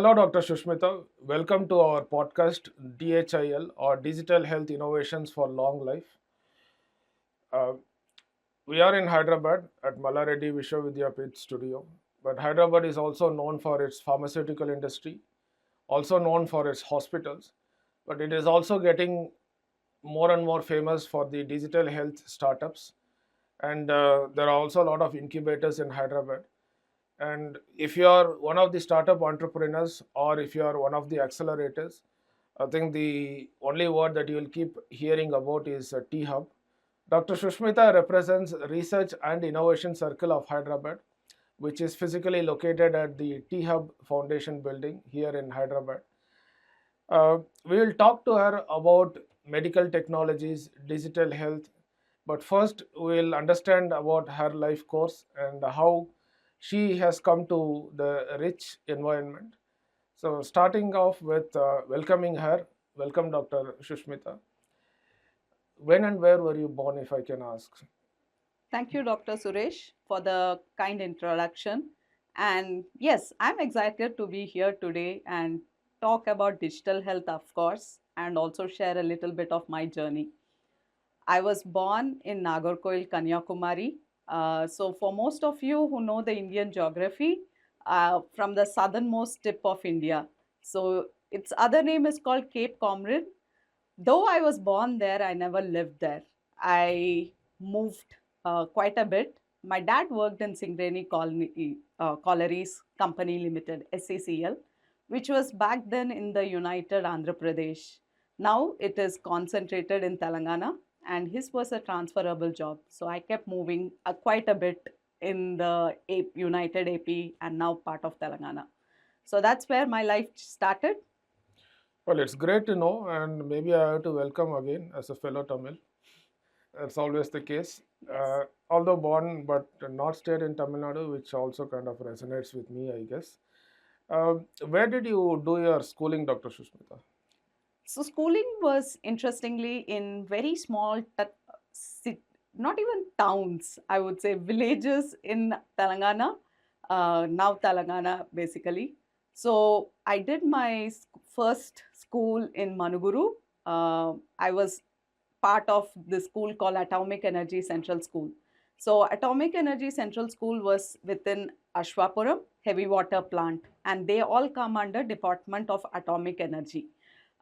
Hello, Dr. Shushmita. Welcome to our podcast, DHIL, or Digital Health Innovations for Long Life. Uh, we are in Hyderabad at Mallareddy Vishwavidyapeeth Studio, but Hyderabad is also known for its pharmaceutical industry, also known for its hospitals, but it is also getting more and more famous for the digital health startups. And there are also a lot of incubators in Hyderabad. And if you are one of the startup entrepreneurs or if you are one of the accelerators, I think the only word that you will keep hearing about is T Hub. Dr. Shushmita represents Research and Innovation Circle of Hyderabad, which is physically located at the T Hub Foundation building here in Hyderabad. We will talk to her about medical technologies, digital health, but first we'll understand about her life course and how she has come to the rich environment. So, starting off with welcoming her, welcome Dr. Shushmita. When and where were you born, if I can ask? Thank you, Dr. Suresh, for the kind introduction. And yes, I'm excited to be here today and talk about digital health, of course, and also share a little bit of my journey. I was born in Nagarkoil, Kanyakumari. So, for most of you who know the Indian geography, from the southernmost tip of India. So, its other name is called Cape Comorin. Though I was born there, I never lived there. I moved quite a bit. My dad worked in Singareni Collieries Company Limited, SCCL, which was back then in the United Andhra Pradesh. Now it is concentrated in Telangana, and his was a transferable job. So I kept moving quite a bit in the United AP and now part of Telangana. So that's where my life started. Well, it's great to know, and maybe I have to welcome again as a fellow Tamil. That's always the case. Yes. Although born but not stayed in Tamil Nadu, which also kind of resonates with me, I guess. Where did you do your schooling, Dr. Shushmita? So schooling was interestingly in very small, not even towns, I would say villages in Telangana, now Telangana basically. So I did my first school in Manuguru. I was part of the school called Atomic Energy Central School. So Atomic Energy Central School was within Ashwapuram heavy water plant, and they all come under Department of Atomic Energy.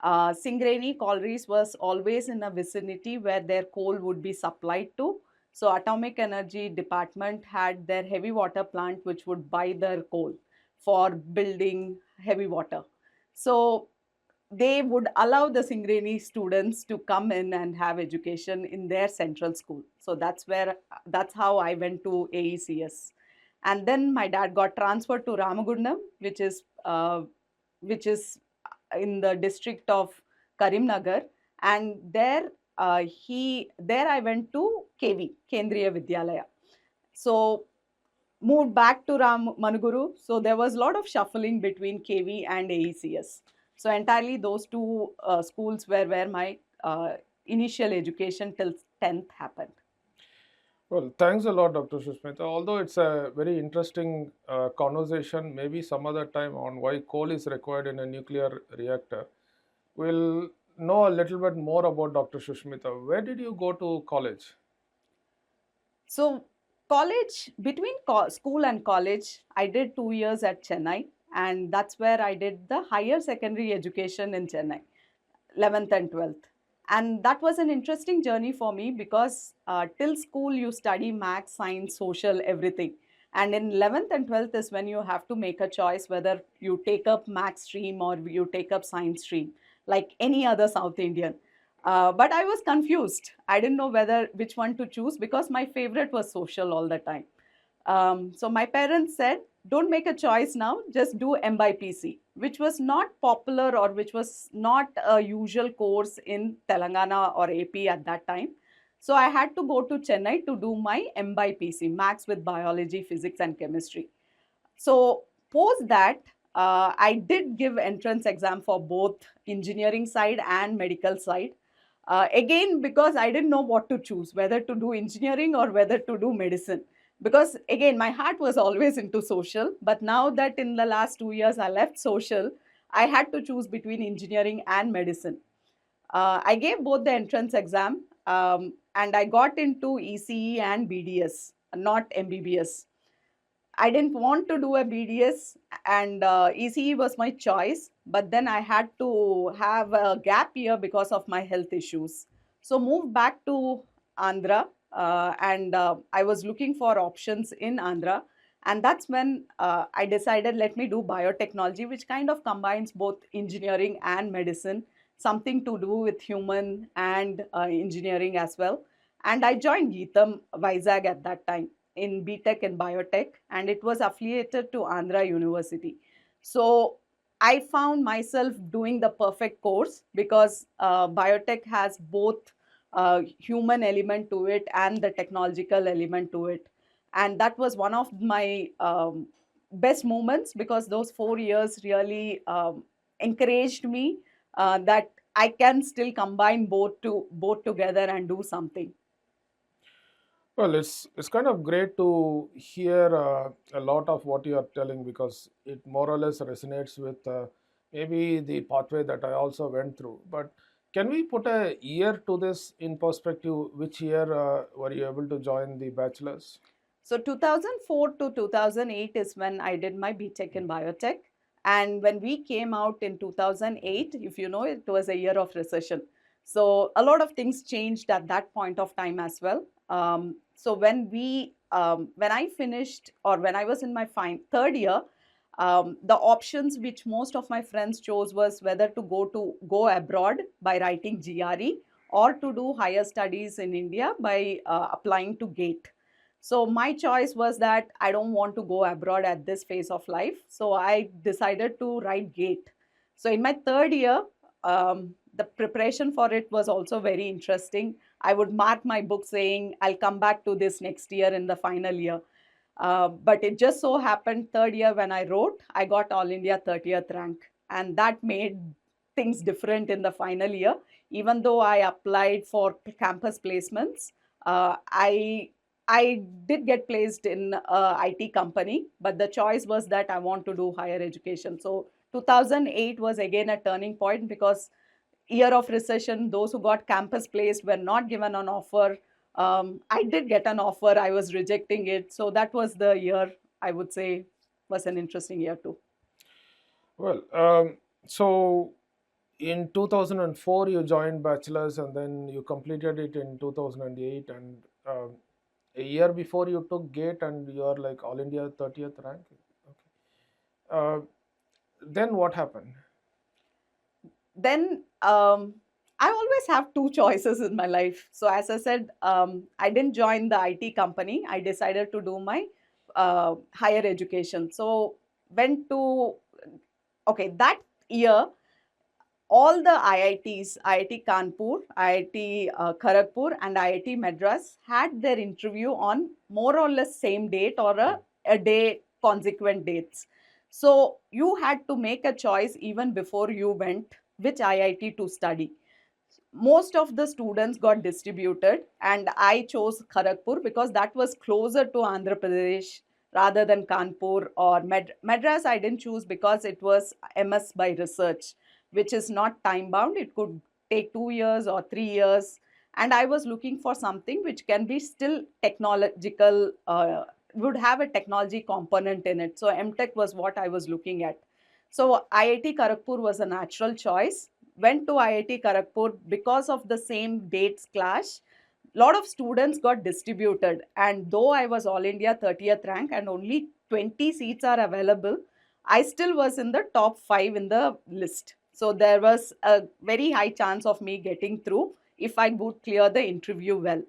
Singareni Collieries was always in a vicinity where their coal would be supplied to. So Atomic Energy Department had their heavy water plant which would buy their coal for building heavy water. So they would allow the Singareni students to come in and have education in their central school. So that's how I went to AECS. And then my dad got transferred to Ramagundam, which is in the district of Karimnagar, and there I went to KV Kendriya Vidyalaya. So moved back to Manuguru. So there was a lot of shuffling between KV and AECS. So entirely those two schools were where my initial education till 10th happened. Well, thanks a lot, Dr. Shushmita. Although it's a very interesting conversation, maybe some other time on why coal is required in a nuclear reactor, we'll know a little bit more about Dr. Shushmita. Where did you go to college? So college, between school and college, I did 2 years at Chennai, and that's where I did the higher secondary education in Chennai, 11th and 12th. And that was an interesting journey for me because till school you study math, science, social, everything. And in 11th and 12th is when you have to make a choice whether you take up math stream or you take up science stream, like any other South Indian. But I was confused. I didn't know whether which one to choose because my favorite was social all the time. So my parents said, don't make a choice now, just do MBIPC, which was not popular or which was not a usual course in Telangana or AP at that time. So I had to go to Chennai to do my MBIPC, Maths with Biology, Physics and Chemistry. So post that, I did give entrance exam for both engineering side and medical side. Again, because I didn't know what to choose, whether to do engineering or whether to do medicine. because again my heart was always into social, but now that in the last 2 years I left social, I had to choose between engineering and medicine. I gave both the entrance exam, and I got into ECE and BDS, not MBBS. I didn't want to do a BDS, and ECE was my choice. But then I had to have a gap year because of my health issues. So moved back to Andhra, and I was looking for options in Andhra. And that's when I decided, let me do biotechnology, which kind of combines both engineering and medicine, something to do with human and engineering as well. And I joined Geetham Vizag at that time in BTech and Biotech, and it was affiliated to Andhra University. So I found myself doing the perfect course because biotech has both human element to it and the technological element to it. And that was one of my best moments because those 4 years really encouraged me that I can still combine both together and do something. Well, it's kind of great to hear a lot of what you are telling because it more or less resonates with maybe the pathway that I also went through. But can we put a year to this in perspective? Which year were you able to join the bachelor's? So 2004 to 2008 is when I did my BTech in biotech. And when we came out in 2008, if you know, it was a year of recession. So a lot of things changed at that point of time as well. So when I finished, or when I was in my third year, the options which most of my friends chose was whether to go abroad by writing GRE, or to do higher studies in India by applying to GATE. So my choice was that I don't want to go abroad at this phase of life. So I decided to write GATE. So in my third year, the preparation for it was also very interesting. I would mark my book saying, I'll come back to this next year in the final year. But it just so happened, third year when I wrote, I got All India 30th rank. And that made things different in the final year. Even though I applied for campus placements, I did get placed in a IT company, but the choice was that I want to do higher education. So 2008 was again a turning point because year of recession, those who got campus placed were not given an offer. I did get an offer, I was rejecting it. So that was the year, I would say, was an interesting year too. Well, so in 2004 you joined bachelor's and then you completed it in 2008, and a year before you took GATE and you are like All India 30th rank. Okay. Uh, then what happened? Then I always have two choices in my life. So as I said, I didn't join the IT company. I decided to do my higher education. So went to, okay, that year all the IITs, IIT Kanpur, IIT Kharagpur, and IIT Madras had their interview on more or less same date or a day consequent dates. So you had to make a choice even before you went which IIT to study. Most of the students got distributed, and I chose Kharagpur because that was closer to Andhra Pradesh rather than Kanpur or Madras. I didn't choose because it was MS by research, which is not time bound. It could take 2 years or 3 years. And I was looking for something which can be still technological, would have a technology component in it. So MTech was what I was looking at. So IIT Kharagpur was a natural choice. Went to IIT Kharagpur because of the same dates clash. Lot of students got distributed, and though I was All India 30th rank and only 20 seats are available, I still was in the top 5 in the list. So there was a very high chance of me getting through if I would clear the interview well.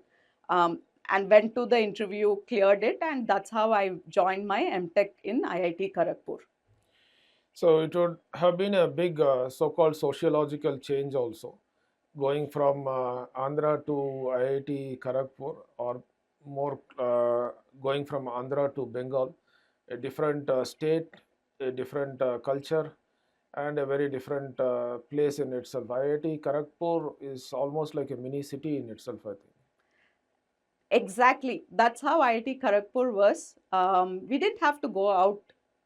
Um, and went to the interview, cleared it, and that's how I joined my MTech in IIT Kharagpur. So it would have been a big so-called sociological change also, going from Andhra to IIT Kharagpur, or more going from Andhra to Bengal, a different state, a different culture, and a very different place in itself. IIT Kharagpur is almost like a mini city in itself, I think. Exactly. That's how IIT Kharagpur was. We didn't have to go out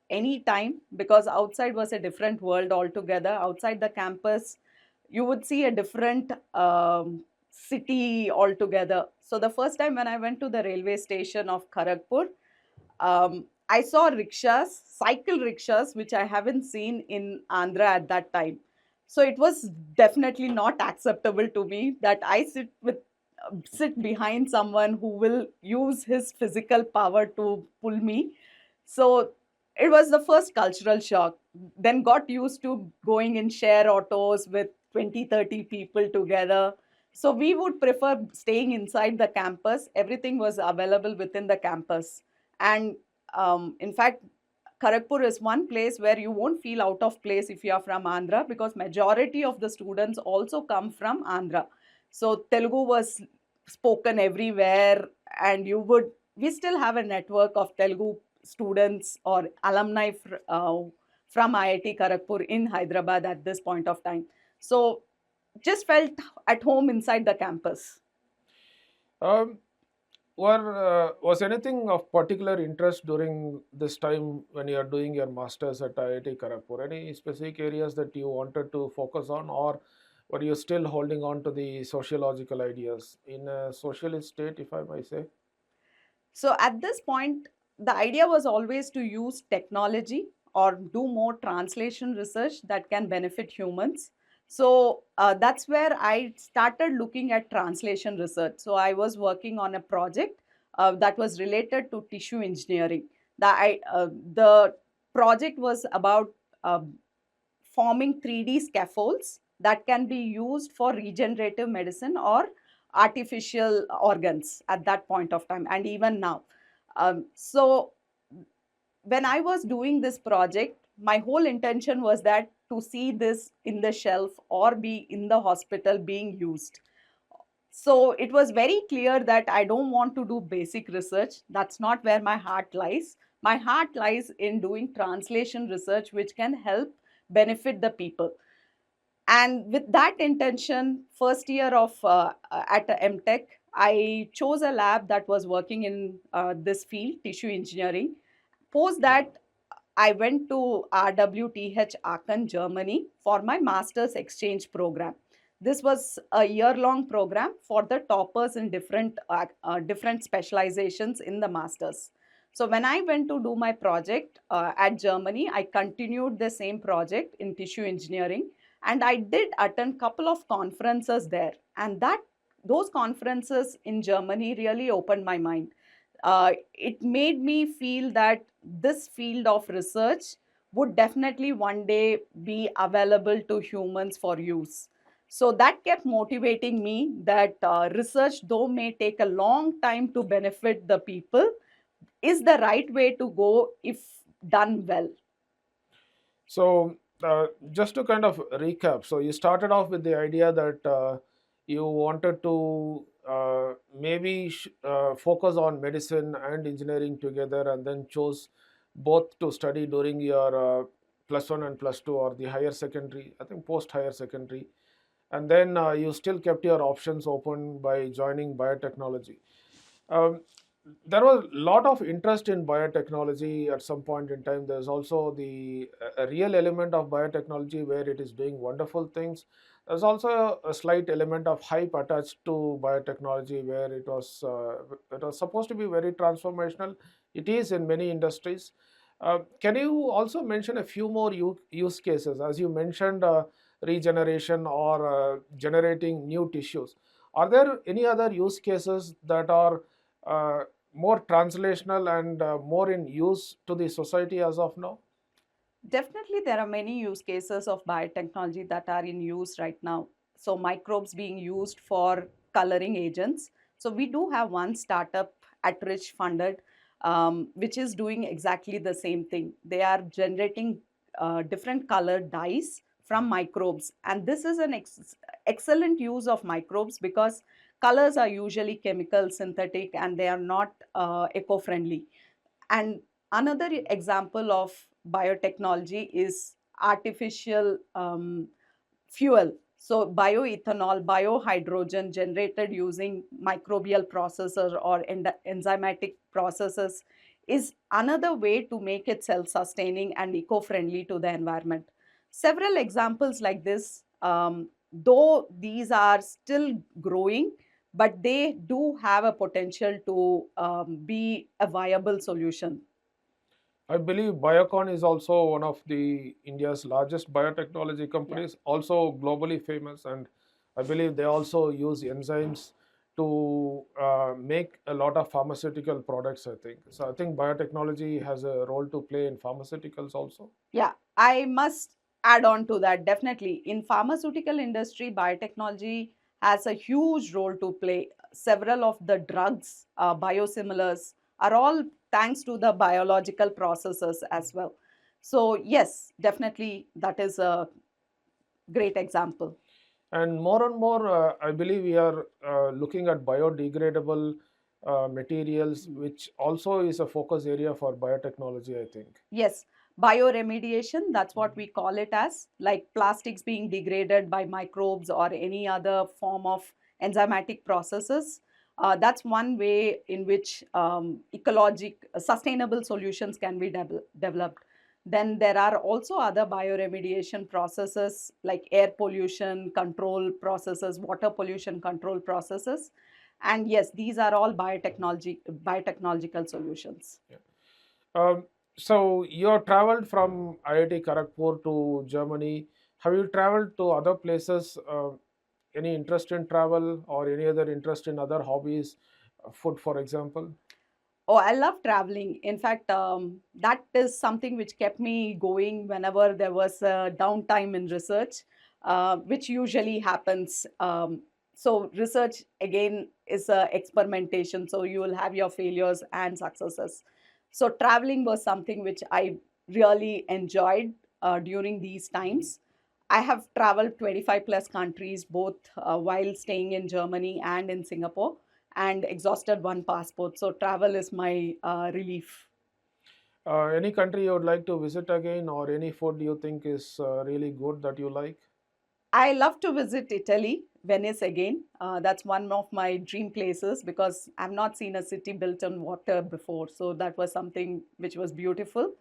any time because outside was a different world altogether. Outside the campus, you would see a different city altogether. So the first time when I went to the railway station of Kharagpur, I saw rickshaws, cycle rickshaws, which I haven't seen in Andhra at that time. So it was definitely not acceptable to me that I sit behind someone who will use his physical power to pull me. So it was the first cultural shock. Then got used to going in share autos with 20, 30 people together. So we would prefer staying inside the campus. Everything was available within the campus. And in fact, Kharagpur is one place where you won't feel out of place if you are from Andhra because majority of the students also come from Andhra. So Telugu was spoken everywhere, and we still have a network of Telugu students or alumni from IIT Kharagpur in Hyderabad at this point of time. So just felt at home inside the campus. Um, was anything of particular interest during this time when you are doing your masters at IIT Kharagpur? Any specific areas that you wanted to focus on, or were you still holding on to the sociological ideas in a socialist state, if I may say? So at this point, the idea was always to use technology or do more translation research that can benefit humans. So that's where I started looking at translation research. So I was working on a project that was related to tissue engineering. The project was about um forming 3D scaffolds that can be used for regenerative medicine or artificial organs at that point of time and even now. So when I was doing this project, my whole intention was that to see this in the shelf or be in the hospital being used. So it was very clear that I don't want to do basic research. That's not where my heart lies. My heart lies in doing translation research, which can help benefit the people. And with that intention, first year of at MTech, I chose a lab that was working in this field, tissue engineering. Post that, I went to RWTH Aachen, Germany for my master's exchange program. This was a year-long program for the toppers in different specializations in the masters. So when I went to do my project at Germany, I continued the same project in tissue engineering, and I did attend couple of conferences there. And those conferences in Germany really opened my mind. It made me feel that this field of research would definitely one day be available to humans for use. So that kept motivating me that research, though may take a long time to benefit the people, is the right way to go if done well. So, just to kind of recap, so you started off with the idea that you wanted to focus on medicine and engineering together, and then chose both to study during your plus one and plus two, or the higher secondary, I think post higher secondary, and then you still kept your options open by joining biotechnology. Um, there was a lot of interest in biotechnology at some point in time. There's also the a real element of biotechnology where it is doing wonderful things. There's also a slight element of hype attached to biotechnology where it was supposed to be very transformational. It is in many industries. Can you also mention a few more use cases, as you mentioned, regeneration or generating new tissues? Are there any other use cases that are uh, more translational and more in use to the society as of now? Definitely, there are many use cases of biotechnology that are in use right now. So, microbes being used for coloring agents. So, we do have one startup at Rich funded, which is doing exactly the same thing. They are generating different colored dyes from microbes. And this is an excellent use of microbes because colors are usually chemical, synthetic, and they are not eco friendly. And another example of biotechnology is artificial fuel. So bioethanol, biohydrogen generated using microbial processes or enzymatic processes is another way to make it self-sustaining and eco-friendly to the environment. Several examples like this, though these are still growing, but they do have a potential to be a viable solution. I believe Biocon is also one of the India's largest biotechnology Yeah. companies, also globally famous, and I believe they also use enzymes to make a lot of pharmaceutical products. I think so. I think biotechnology has a role to play in pharmaceuticals also. Yeah, I must add on to that. Definitely, in pharmaceutical industry, biotechnology has a huge role to play. Several of the drugs, biosimilars, are all thanks to the biological processes as well. So yes, definitely that is a great example. And more, I believe we are looking at biodegradable materials, which also is a focus area for biotechnology, I think. Yes, bioremediation, that's what we call it as, like plastics being degraded by microbes or any other form of enzymatic processes. That's one way in which sustainable solutions can be developed. Then there are also other bioremediation processes like air pollution control processes, water pollution control processes. And yes, these are all biotechnological solutions. Yeah. Um, so you have traveled from IIT Kharagpur to Germany. Have you traveled to other places? Any interest in travel or any other interest in other hobbies, food, for example? Oh, I love traveling. In fact, that is something which kept me going whenever there was a downtime in research, which usually happens. So, research again is a experimentation. So, you will have your failures and successes. So, traveling was something which I really enjoyed during these times. I have traveled 25 plus countries, both while staying in Germany and in Singapore, and exhausted one passport. So travel is my relief. Any country you would like to visit again, or any food you think is really good that you like? I love to visit Italy, Venice again. That's one of my dream places because I've not seen a city built on water before. So that was something which was beautiful.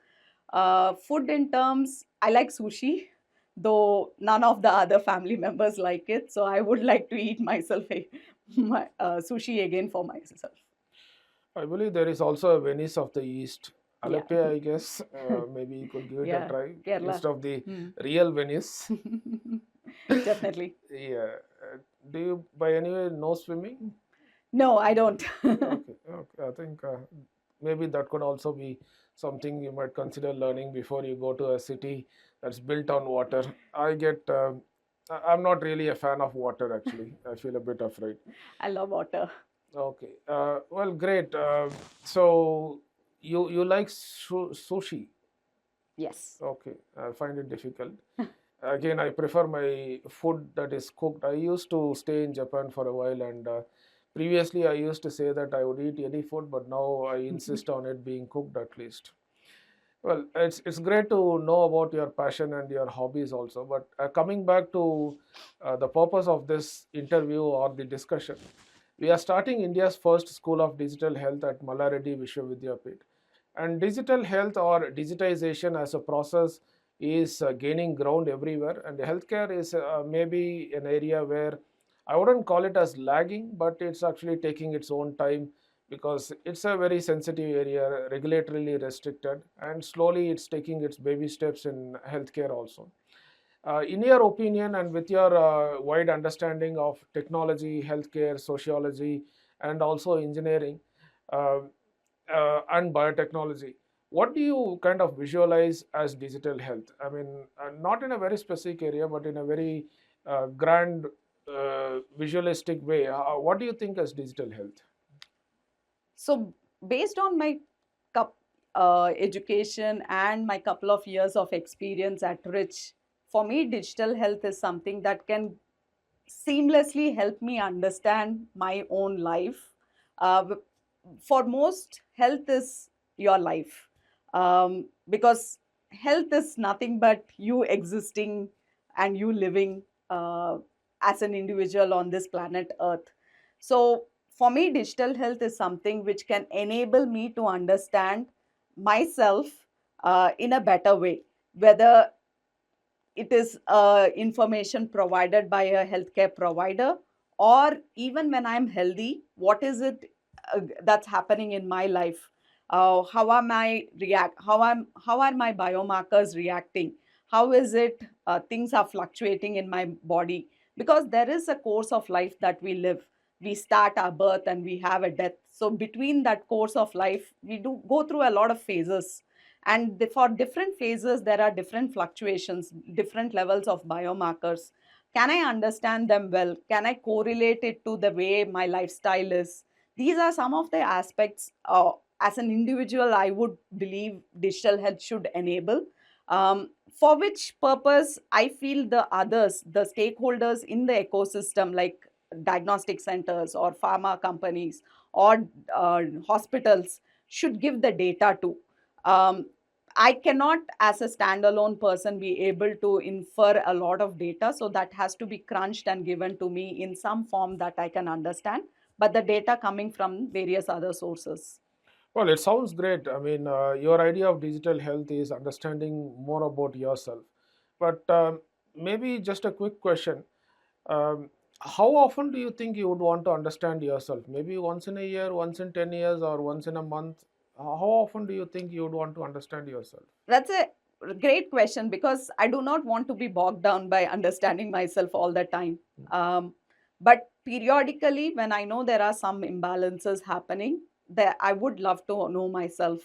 Food in terms, I like sushi, though none of the other family members like it. So I would like to eat myself my, sushi again for myself. I believe there is also a Venice of the East, Yeah, Alepe, I guess. Maybe you could give it a yeah, try Kerala. instead of the Hmm. real Venice. Definitely. Yeah. Do you by any way know swimming? No, I don't. Okay, okay. I think maybe that could also be something you might consider learning before you go to a city that's built on water. I get. I'm not really a fan of water actually. I feel a bit afraid. I love water. Okay. Well, great. So you like sushi? Yes. Okay. I find it difficult. Again, I prefer my food that is cooked. I used to stay in Japan for a while, and previously I used to say that I would eat any food, but now I insist on it being cooked at least. Well, it's great to know about your passion and your hobbies also. But coming back to the purpose of this interview or the discussion, we are starting India's first school of digital health at Mallareddy Vishwavidyapit. And digital health or digitization as a process is gaining ground everywhere. And healthcare is maybe an area where I wouldn't call it as lagging, but it's actually taking its own time because it's a very sensitive area, regulatorily restricted, and slowly it's taking its baby steps in healthcare also. In your opinion, and with your wide understanding of technology, healthcare, sociology, and also engineering uh, and biotechnology, what do you kind of visualize as digital health? I mean, not in a very specific area, but in a very grand, visualistic way. What do you think as digital health? So, based on my education and my couple of years of experience at Rich, for me, digital health is something that can seamlessly help me understand my own life. W- for most, health is your life because health is nothing but you existing and you living. as an individual on this planet Earth. So for me, digital health is something which can enable me to understand myself in a better way, whether it is information provided by a healthcare provider, or even when I'm healthy, what is it that's happening in my life? How am I react? How are my biomarkers reacting? How is it things are fluctuating in my body? Because there is a course of life that we live. We start our birth and we have a death. So between that course of life, we do go through a lot of phases, and for different phases there are different fluctuations, different levels of biomarkers. Can I understand them well? Can I correlate it to the way my lifestyle is? These are some of the aspects, as an individual, I would believe digital health should enable, for which purpose I feel the others, the stakeholders in the ecosystem, like diagnostic centers or pharma companies or hospitals, should give the data to. um, I cannot, as a standalone person, be able to infer a lot of data. So that has to be crunched and given to me in some form that I can understand. But the data coming from various other sources. Well, it sounds great. I mean, your idea of digital health is understanding more about yourself. But maybe just a quick question. Um, how often do you think you would want to understand yourself? Maybe once in a year, once in 10 years, or once in a month? How often do you think you would want to understand yourself? That's a great question, because I do not want to be bogged down by understanding myself all the time. But periodically, when I know there are some imbalances happening, that I would love to know myself.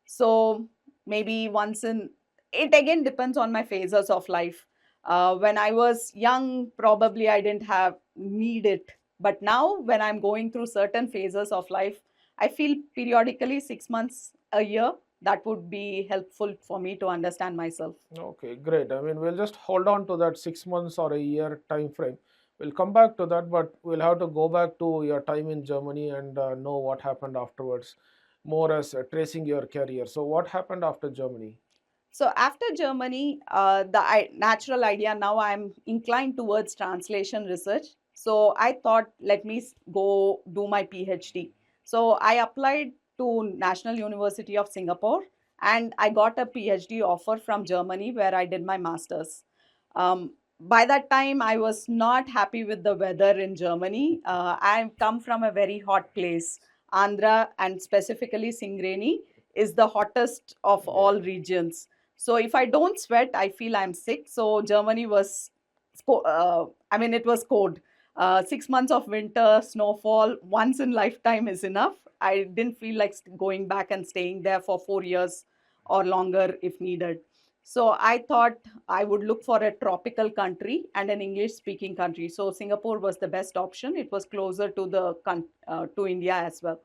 So maybe once in, it again depends on my phases of life. When I was young, probably I didn't have need it. But now, when I'm going through certain phases of life, I feel periodically 6 months, a year, that would be helpful for me to understand myself. Okay, great. I mean, we'll just hold on to that 6 months or a year time frame. We'll come back to that, but we'll have to go back to your time in Germany and know what happened afterwards, more as tracing your career. So, what happened after Germany? So after Germany, natural idea, now I'm inclined towards translation research. So I thought, let me go do my PhD. So I applied to National University of Singapore, and I got a PhD offer from Germany where I did my master's. By that time, I was not happy with the weather in Germany. I come from a very hot place. Andhra, and specifically Singreni, is the hottest of Yeah. all regions. So if I don't sweat, I feel I'm sick. So Germany was, I mean, it was cold. 6 months of winter, snowfall, once in lifetime is enough. I didn't feel like going back and staying there for 4 years or longer if needed. So I thought I would look for a tropical country and an English speaking country. So Singapore was the best option. It was closer to to India as well,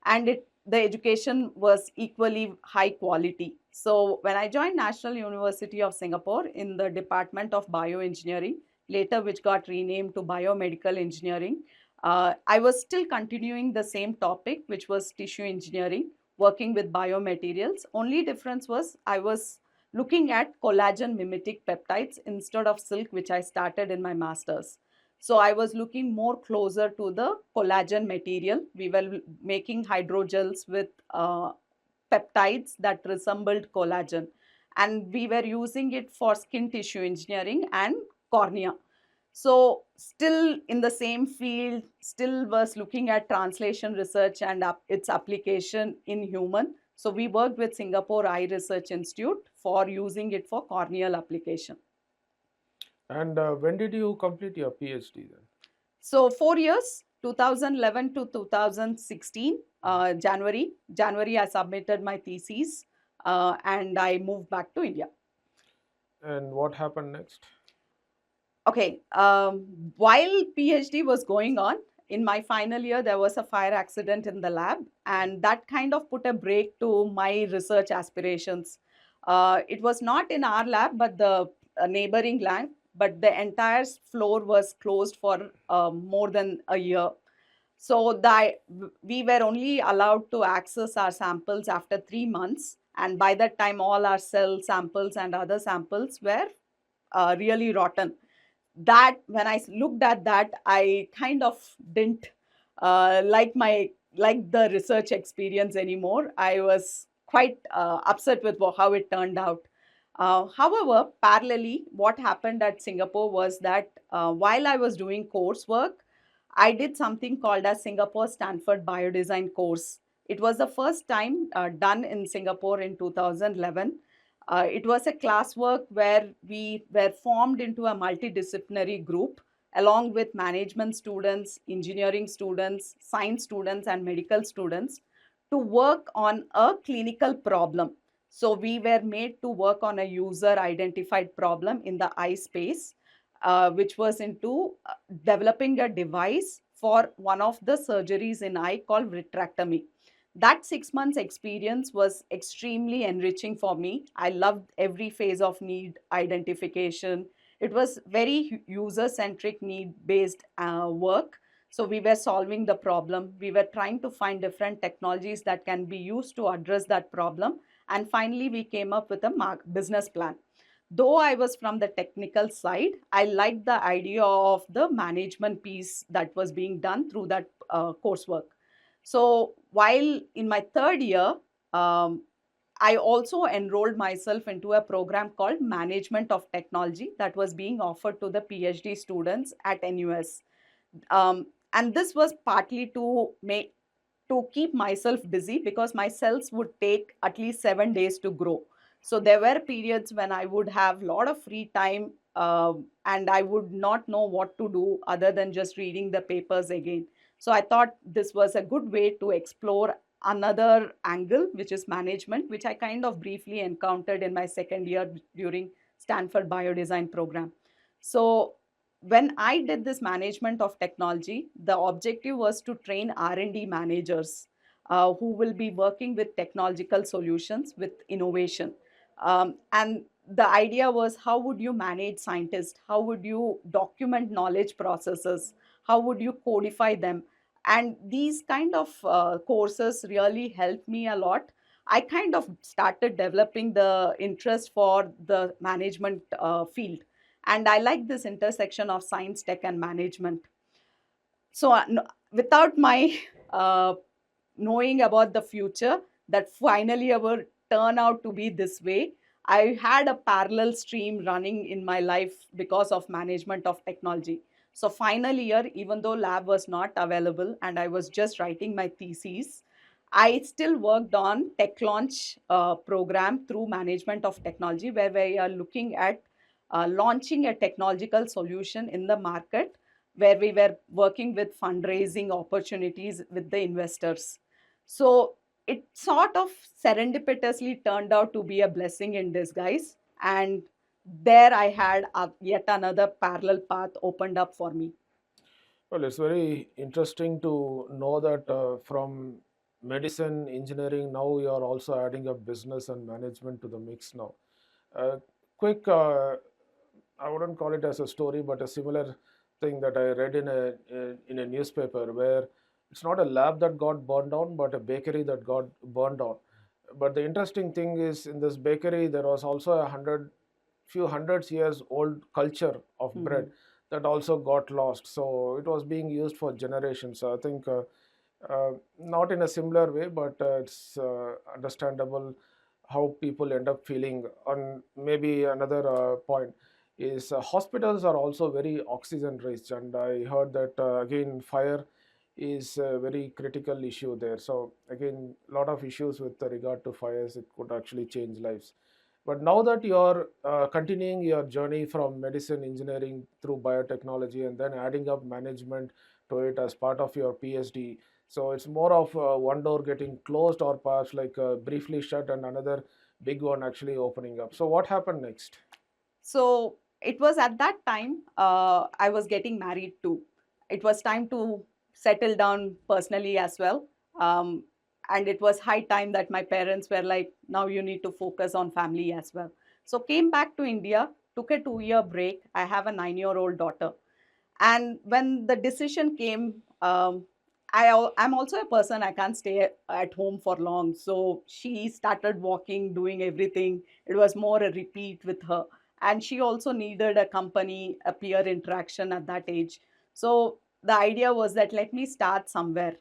and the education was equally high quality. So when I joined National University of Singapore in the Department of Bioengineering, later which got renamed to Biomedical Engineering, I was still continuing the same topic, which was tissue engineering, working with biomaterials. Only difference was I was looking at collagen mimetic peptides instead of silk, which I started in my master's. So I was looking more closer to the collagen material. We were making hydrogels with peptides that resembled collagen, and we were using it for skin tissue engineering and cornea. So still in the same field, still was looking at translation research and its application in human. So we worked with Singapore Eye Research Institute for using it for corneal application. And when did you complete your PhD then? So 4 years, 2011 to 2016, January I submitted my thesis, and I moved back to India. And what happened next? Okay, while PhD was going on, in my final year, there was a fire accident in the lab, and that kind of put a break to my research aspirations. It was not in our lab, but the neighboring lab, but the entire floor was closed for more than a year. So we were only allowed to access our samples after 3 months, and by that time, all our cell samples and other samples were really rotten. that when I looked at that, I kind of didn't like the research experience anymore. I was quite upset with how it turned out. However, parallelly, what happened at Singapore was that while I was doing coursework, I did something called as Singapore Stanford Biodesign course. It was the first time done in Singapore in 2011. It was a classwork where we were formed into a multidisciplinary group along with management students, engineering students, science students, and medical students to work on a clinical problem. So we were made to work on a user identified problem in the eye space, which was into developing a device for one of the surgeries in eye called vitrectomy. That 6 months experience was extremely enriching for me. I loved every phase of need identification. It was very user centric, need based work. So we were solving the problem. We were trying to find different technologies that can be used to address that problem. And finally, we came up with a business plan. Though I was from the technical side, I liked the idea of the management piece that was being done through that coursework. So while in my third year, um, I also enrolled myself into a program called Management of Technology that was being offered to the PhD students at NUS. And this was partly to keep myself busy because my cells would take at least 7 days to grow. So there were periods when I would have a lot of free time, and I would not know what to do other than just reading the papers again. So I thought this was a good way to explore another angle, which is management, which I kind of briefly encountered in my second year during Stanford Biodesign program. So when I did this management of technology, the objective was to train R&D managers who will be working with technological solutions with innovation. And the idea was, how would you manage scientists? How would you document knowledge processes? How would you codify them? And these kind of courses really helped me a lot. I kind of started developing the interest for the management field, and I like this intersection of science, tech, and management. So without my uh, knowing about the future that finally ever turn out to be this way, I had a parallel stream running in my life because of management of technology. So final year, even though lab was not available and I was just writing my thesis, I still worked on tech launch program through management of technology, where we are looking at launching a technological solution in the market, where we were working with fundraising opportunities with the investors. So it sort of serendipitously turned out to be a blessing in disguise. And there I had yet another parallel path opened up for me. Well, it's very interesting to know that from medicine, engineering, now you are also adding up business and management to the mix now. Uh, quick, I wouldn't call it as a story, but a similar thing that I read in a newspaper where it's not a lab that got burned down, but a bakery that got burned down. But the interesting thing is, in this bakery, there was also few hundreds years old culture of bread Mhm. that also got lost. So it was being used for generations. So I think not in a similar way, but it's understandable how people end up feeling. On maybe another point is hospitals are also very oxygen rich, and I heard that again fire is a very critical issue there. So again, a lot of issues with regard to fires. It could actually change lives. But now that you're continuing your journey from medicine, engineering through biotechnology, and then adding up management to it as part of your PhD, so it's more of one door getting closed, or perhaps like briefly shut, and another big one actually opening up. So what happened next? So it was at that time I was getting married too. It was time to settle down personally as well. Um, and it was high time that my parents were like, now you need to focus on family as well. So came back to India, took a 2 year break. I have a 9 year old daughter. And when the decision came, I'm also a person, I can't stay at home for long. So she started walking, doing everything. It was more a repeat with her. and she also needed a company, a peer interaction at that age. So the idea was that let me start somewhere,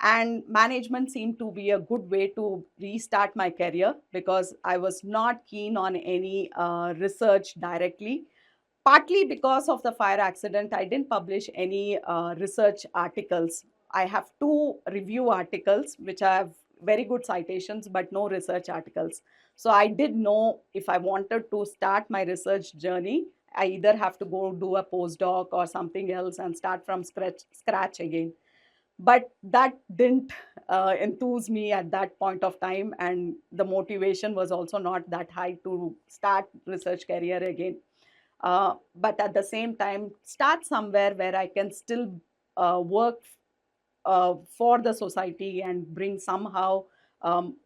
and management seemed to be a good way to restart my career because I was not keen on any research directly. Partly because of the fire accident, I didn't publish any research articles. I have two review articles which have very good citations, but no research articles. So I did know if I wanted to start my research journey, I either have to go do a postdoc or something else and start from scratch again. But that didn't enthuse me at that point of time, and the motivation was also not that high to start research career again. But at the same time, start somewhere where I can still work for the society and bring somehow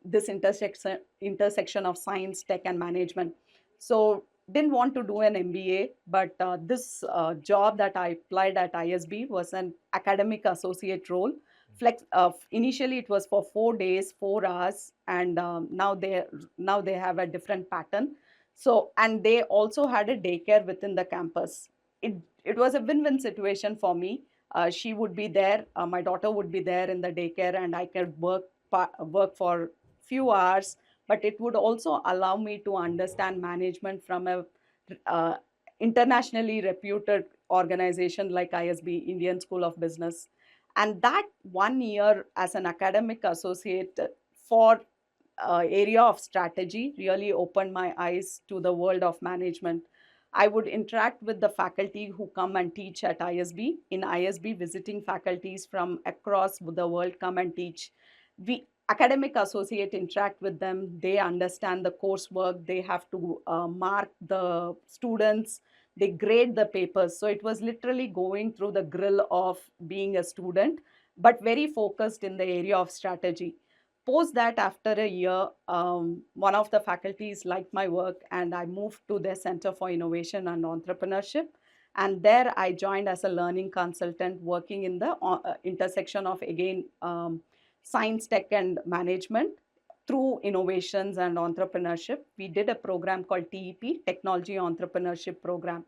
this intersection of science, tech, and management. So didn't want to do an MBA, but this job that I applied at ISB was an academic associate role. Initially, it was for 4 days, 4 hours, and now they have a different pattern. So, and they also had a daycare within the campus. It was a win-win situation for me. She would be there, my daughter would be there in the daycare, and I could work for few hours, but it would also allow me to understand management from a uh, internationally reputed organization like ISB, Indian School of Business. And that 1 year as an academic associate for area of strategy really opened my eyes to the world of management. I would interact with the faculty who come and teach at ISB. In ISB, visiting faculties from across the world come and teach. We academic associate interact with them. They understand the coursework. They have to mark the students. They grade the papers. So it was literally going through the grill of being a student, but very focused in the area of strategy. Post that, after a year, one of the faculties liked my work and I moved to their Center for Innovation and Entrepreneurship. And there I joined as a learning consultant working in the intersection of, again, science, tech, and management through innovations and entrepreneurship. We did a program called TEP, Technology Entrepreneurship Program,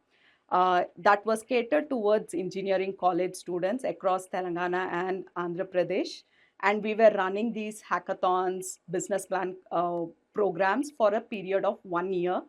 that was catered towards engineering college students across Telangana and Andhra Pradesh. And we were running these hackathons, business plan programs for a period of 1 year.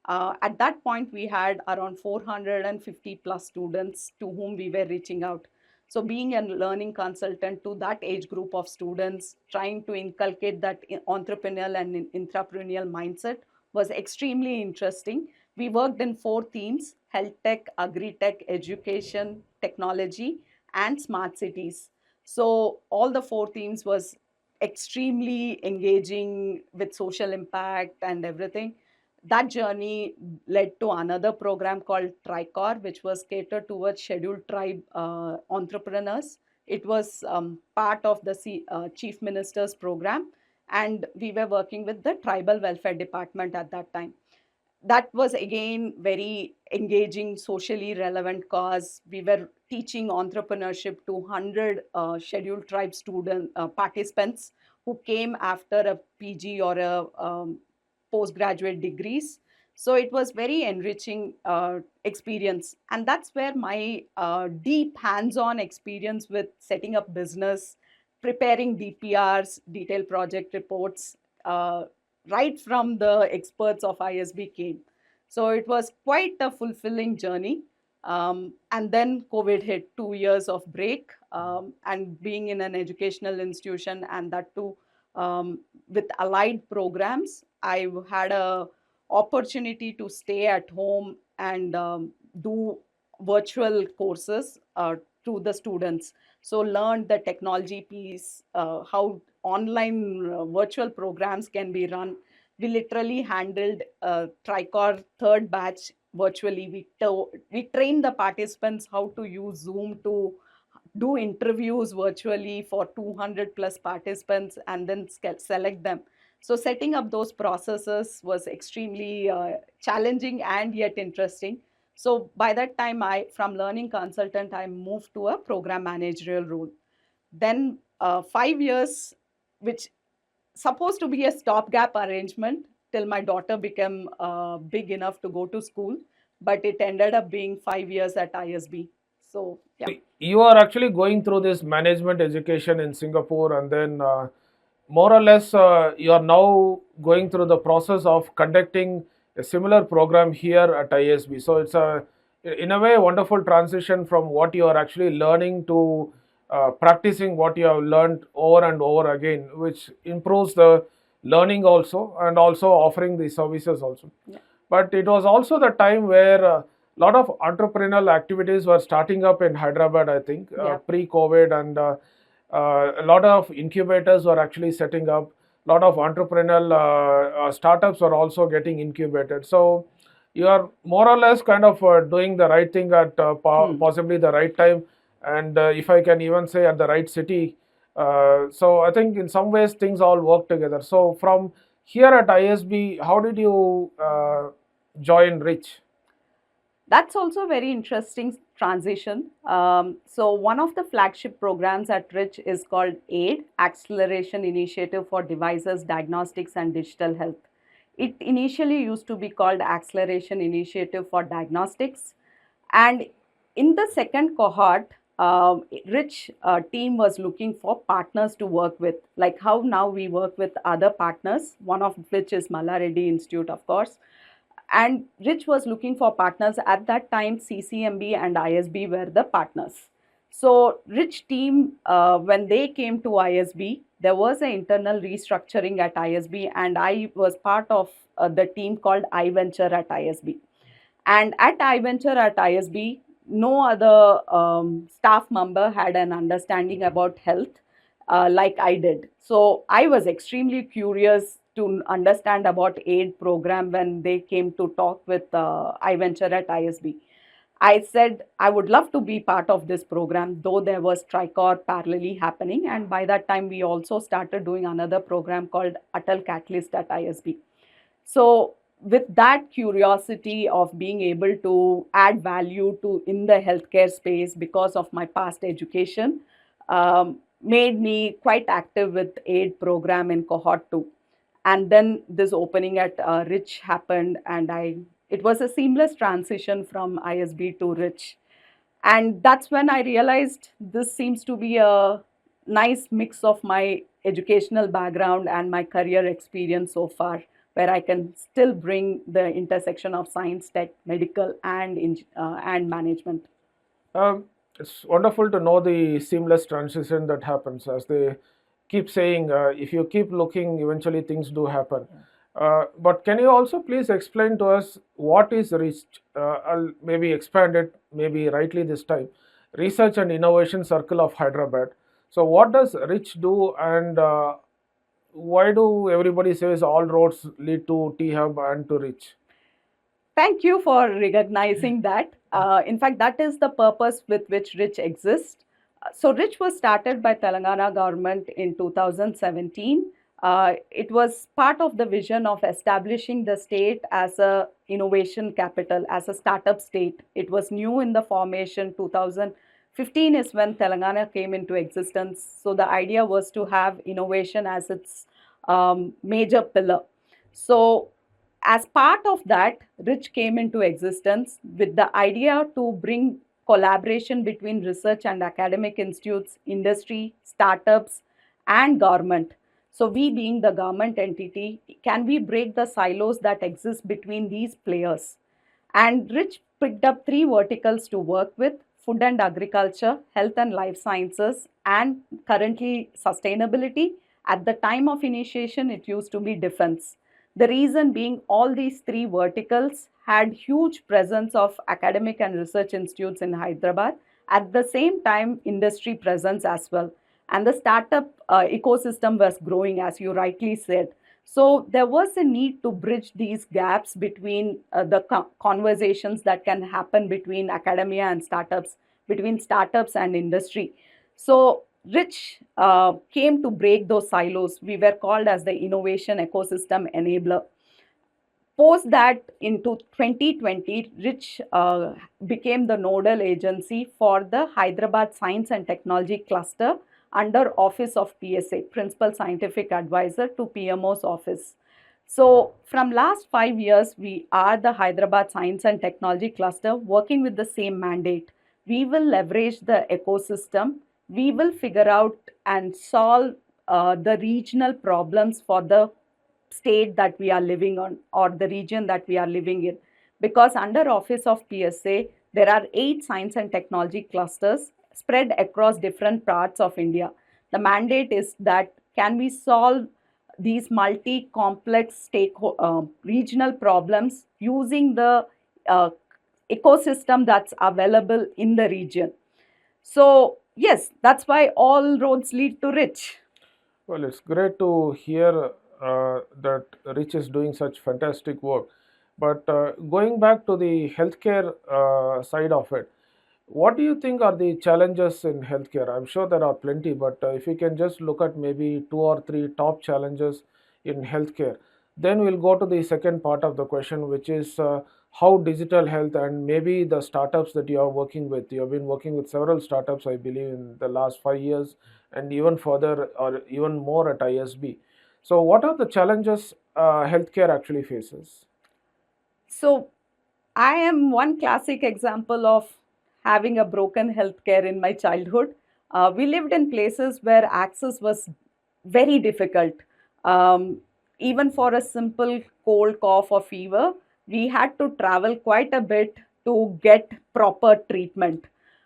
At that point, we had around 450 plus students to whom we were reaching out. So, being a learning consultant to that age group of students, trying to inculcate that entrepreneurial and intrapreneurial mindset was extremely interesting. We worked in 4 themes: health tech, agri tech, education, technology, and smart cities. So all the 4 themes was extremely engaging with social impact and everything. That journey led to another program called Tricor, which was catered towards scheduled tribe entrepreneurs. It was part of the Chief Minister's program, and we were working with the Tribal Welfare Department at that time. That was again very engaging, socially relevant cause. We were teaching entrepreneurship to 100 scheduled tribe student participants who came after a PG or a postgraduate degrees. So it was very enriching experience, and that's where my deep hands-on experience with setting up business, preparing DPRs, detailed project reports, right from the experts of ISB came. So it was quite a fulfilling journey. And then COVID hit, 2 years of break, and being in an educational institution, and that too with allied programs, I had a opportunity to stay at home and do virtual courses to the students. So learned the technology piece, how online virtual programs can be run. We literally handled Tricor third batch virtually. We trained the participants how to use Zoom to do interviews virtually for 200 plus participants and then select them. So setting up those processes was extremely challenging and yet interesting. So by that time, I from learning consultant, I moved to a program managerial role. Then 5 years, which supposed to be a stopgap arrangement, till my daughter became big enough to go to school. But it ended up being 5 years at ISB. So, yeah. You are actually going through this management education in Singapore, and then more or less you are now going through the process of conducting a similar program here at ISB. So it's a, in a way, a wonderful transition from what you are actually learning to practicing what you have learned over and over again, which improves the learning also, and also offering the services also. Yeah. But it was also the time where a lot of entrepreneurial activities were starting up in Hyderabad, I think, Yeah. pre-COVID, and a lot of incubators were actually setting up. A lot of entrepreneurial startups were also getting incubated. So you are more or less kind of doing the right thing at possibly the right time, and if I can even say at the right city. So I think in some ways things all work together. So from here at ISB, how did you join Rich? That's also a very interesting transition. So one of the flagship programs at Rich is called AID, Acceleration Initiative for Devices, Diagnostics and Digital Health. It initially used to be called Acceleration Initiative for Diagnostics. And in the second cohort, Rich team was looking for partners to work with, like how now we work with other partners, one of which is Malla Reddy Institute, of course. And Rich was looking for partners. At that time, CCMB and ISB were the partners. So Rich team, when they came to ISB, there was an internal restructuring at ISB, and I was part of the team called iVenture at ISB. And at iVenture at ISB, no other staff member had an understanding about health like I did. So I was extremely curious to understand about AID program when they came to talk with iVenture at ISB. I said I would love to be part of this program, though there was Tricor parallelly happening. And by that time, we also started doing another program called Atal Catalyst at ISB. So with that curiosity of being able to add value to in the healthcare space because of my past education, made me quite active with AID program in cohort 2. And then this opening at Rich happened, and it was a seamless transition from ISB to Rich. And that's when I realized this seems to be a nice mix of my educational background and my career experience so far, where I can still bring the intersection of science, tech, medical, and management. It's wonderful to know the seamless transition that happens, as they keep saying, if you keep looking, eventually things do happen. But can you also please explain to us what is REACH? I'll maybe expand it, maybe rightly this time. Research and Innovation Circle of Hyderabad. So what does REACH do, and why do everybody says all roads lead to T Hub and to REACH? Thank you for recognizing that. In fact, that is the purpose with which Rich exists. So Rich was started by Telangana government in 2017. It was part of the vision of establishing the state as a innovation capital, as a startup state. It was new in the formation. 2015 is when Telangana came into existence. So the idea was to have innovation as its major pillar. So as part of that, Rich came into existence with the idea to bring collaboration between research and academic institutes, industry, startups, and government. So, we being the government entity, can we break the silos that exist between these players? And Rich picked up three verticals to work with: food and agriculture, health and life sciences, and currently sustainability. At the time of initiation, it used to be defense. The reason being, all these three verticals had huge presence of academic and research institutes in Hyderabad. At the same time, industry presence as well. And the startup ecosystem was growing, as you rightly said. So there was a need to bridge these gaps between the conversations that can happen between academia and startups, between startups and industry. So Rich came to break those silos. We were called as the innovation ecosystem enabler. Post that, into 2020, Rich became the nodal agency for the Hyderabad Science and Technology Cluster under Office of PSA, Principal Scientific Advisor to PMO's office. So from last 5 years, we are the Hyderabad Science and Technology Cluster working with the same mandate. We will leverage the ecosystem. We will figure out and solve the regional problems for the state that we are living on or the region that we are living in. Because under Office of PSA, there are 8 science and technology clusters spread across different parts of India. The mandate is that can we solve these multi-complex regional problems using the uh, ecosystem that's available in the region. So yes, that's why all roads lead to rich. Well, it's great to hear that Rich is doing such fantastic work. But going back to the healthcare side of it, what do you think are the challenges in healthcare? I'm sure there are plenty, but if you can just look at maybe two or three top challenges in healthcare, then we'll go to the second part of the question, which is how digital health and maybe the startups that you are working with. You have been working with several startups, I believe, in the last 5 years, and even further or even more at ISB. So, what are the challenges healthcare actually faces? So I am one classic example of having a broken healthcare in my childhood. We lived in places where access was very difficult. Um, Even for a simple cold, cough, or fever, we had to travel quite a bit to get proper treatment.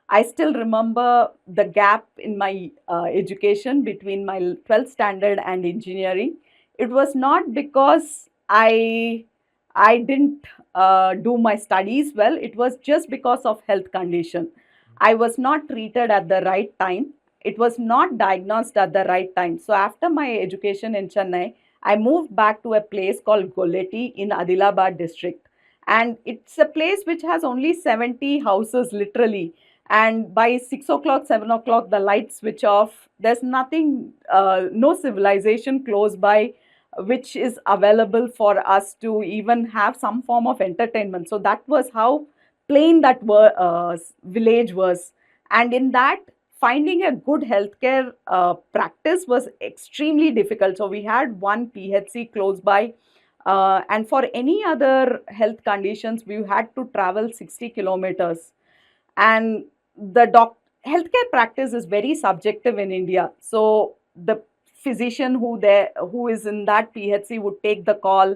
I still remember the gap in my education between my 12th standard and engineering. It was not because I didn't do my studies well. It was just because of health condition. I was not treated at the right time. It was not diagnosed at the right time. So after my education in Chennai, I moved back to a place called Goleti in Adilabad district. And it's a place which has only 70 houses literally. And by 6 o'clock, 7 o'clock, the lights switch off. There's nothing, no civilization close by which is available for us to even have some form of entertainment. So that was how plain that village was. And in that, finding a good healthcare practice was extremely difficult. So we had one PHC close by. And for any other health conditions, we had to travel 60 kilometers. And the healthcare practice is very subjective in India. So the physician who is in that PHC would take the call.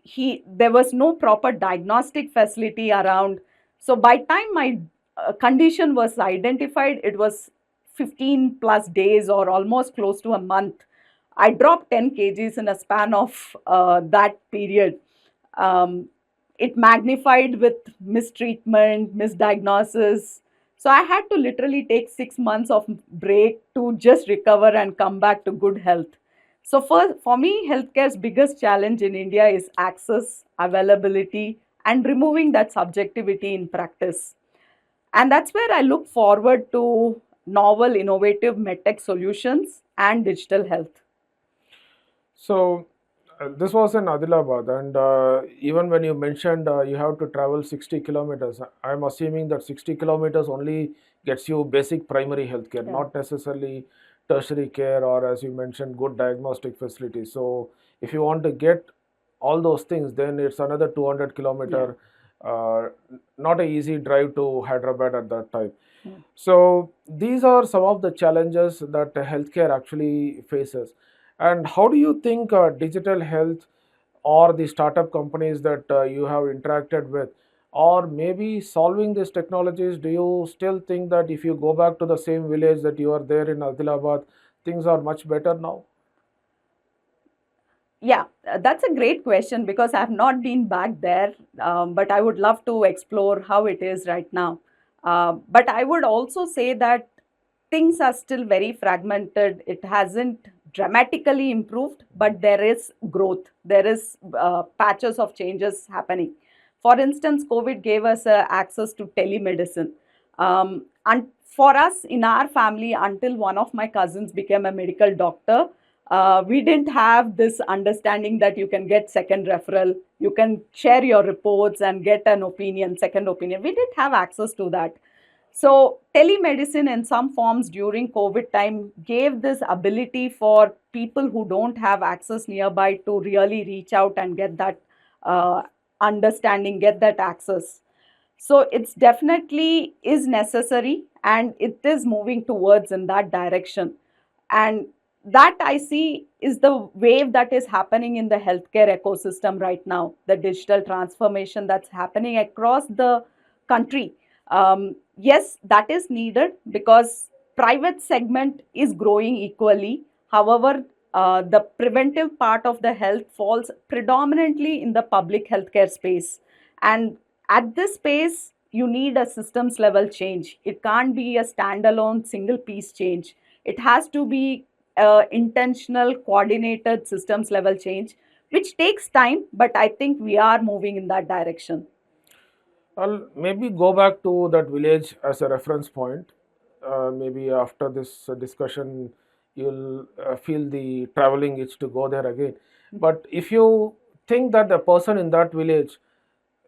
He There was no proper diagnostic facility around. So by time my condition was identified, it was 15 plus days or almost close to a month. I dropped 10 kgs in a span of that period. Um, it magnified with mistreatment, misdiagnosis. So I had to literally take 6 months of break to just recover and come back to good health. So for me, healthcare's biggest challenge in India is access, availability, and removing that subjectivity in practice. And that's where I look forward to novel, innovative medtech solutions and digital health. So, this was in Adilabad, and even when you mentioned you have to travel 60 kilometers, I'm assuming that 60 kilometers only gets you basic primary health care, Yeah. not necessarily tertiary care or, as you mentioned, good diagnostic facilities. So, if you want to get all those things, then it's another 200 Yeah. kilometer, uh, not a easy drive to Hyderabad at that time. Yeah. So these are some of the challenges that healthcare actually faces. And how do you think digital health or the startup companies that you have interacted with, or maybe solving these technologies, do you still think that if you go back to the same village that you are there in Adilabad, things are much better now? Yeah, that's a great question because I have not been back there, but I would love to explore how it is right now. But I would also say that things are still very fragmented. It hasn't dramatically improved, but there is growth. There is patches of changes happening. For instance, COVID gave us access to telemedicine. And for us in our family, until one of my cousins became a medical doctor, we didn't have this understanding that you can get second referral, you can share your reports and get an opinion, second opinion. We didn't have access to that. So telemedicine in some forms during COVID time gave this ability for people who don't have access nearby to really reach out and get that uh, understanding, get that access. So it's definitely is necessary, and it is moving towards in that direction. And that I see is the wave that is happening in the healthcare ecosystem right now, the digital transformation that's happening across the country. Yes, that is needed because private segment is growing equally. However, the preventive part of the health falls predominantly in the public healthcare space. And at this space, you need a systems level change. It can't be a standalone single piece change. It has to be intentional, coordinated systems level change, which takes time, but I think we are moving in that direction. I'll maybe go back to that village as a reference point. Maybe after this discussion, you'll feel the traveling itch to go there again. But if you think that the person in that village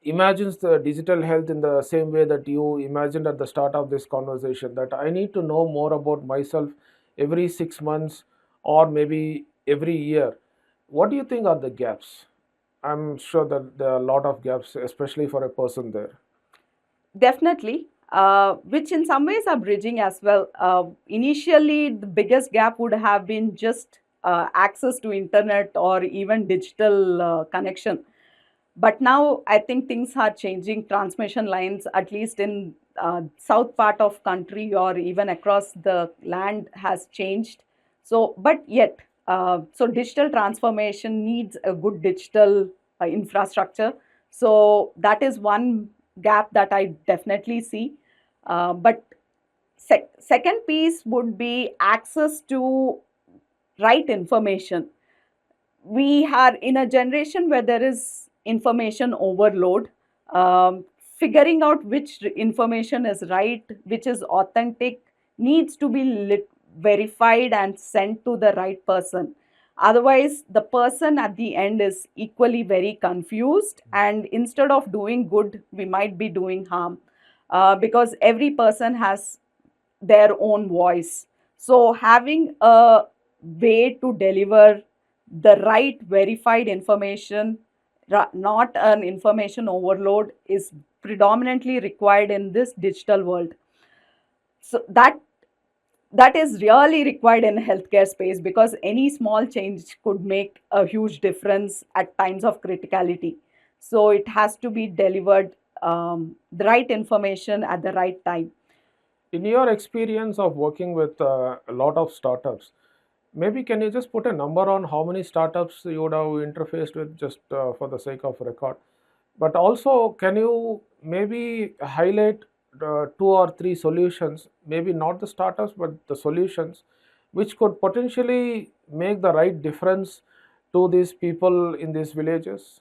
imagines the digital health in the same way that you imagined at the start of this conversation, that I need to know more about myself every 6 months or maybe every year, what do you think are the gaps? I'm sure that there are a lot of gaps, especially for a person there. Definitely, which in some ways are bridging as well. Initially, the biggest gap would have been just access to internet or even digital connection. But now I think things are changing. Transmission lines, at least in south part of country or even across the land, has changed. So, but yet, so digital transformation needs a good digital infrastructure. So that is one gap that I definitely see. But second piece would be access to right information. We are in a generation where there is information overload. Figuring out which information is right, which is authentic, needs to be verified and sent to the right person. Otherwise, the person at the end is equally very confused, and instead of doing good, we might be doing harm, because every person has their own voice. So, having a way to deliver the right verified information, not an information overload, is predominantly required in this digital world. So that is really required in healthcare space, because any small change could make a huge difference at times of criticality. So it has to be delivered, the right information at the right time. In your experience of working with a lot of startups, maybe can you just put a number on how many startups you would have interfaced with, just for the sake of record? But also, can you maybe highlight two or three solutions, maybe not the startups, but the solutions, which could potentially make the right difference to these people in these villages?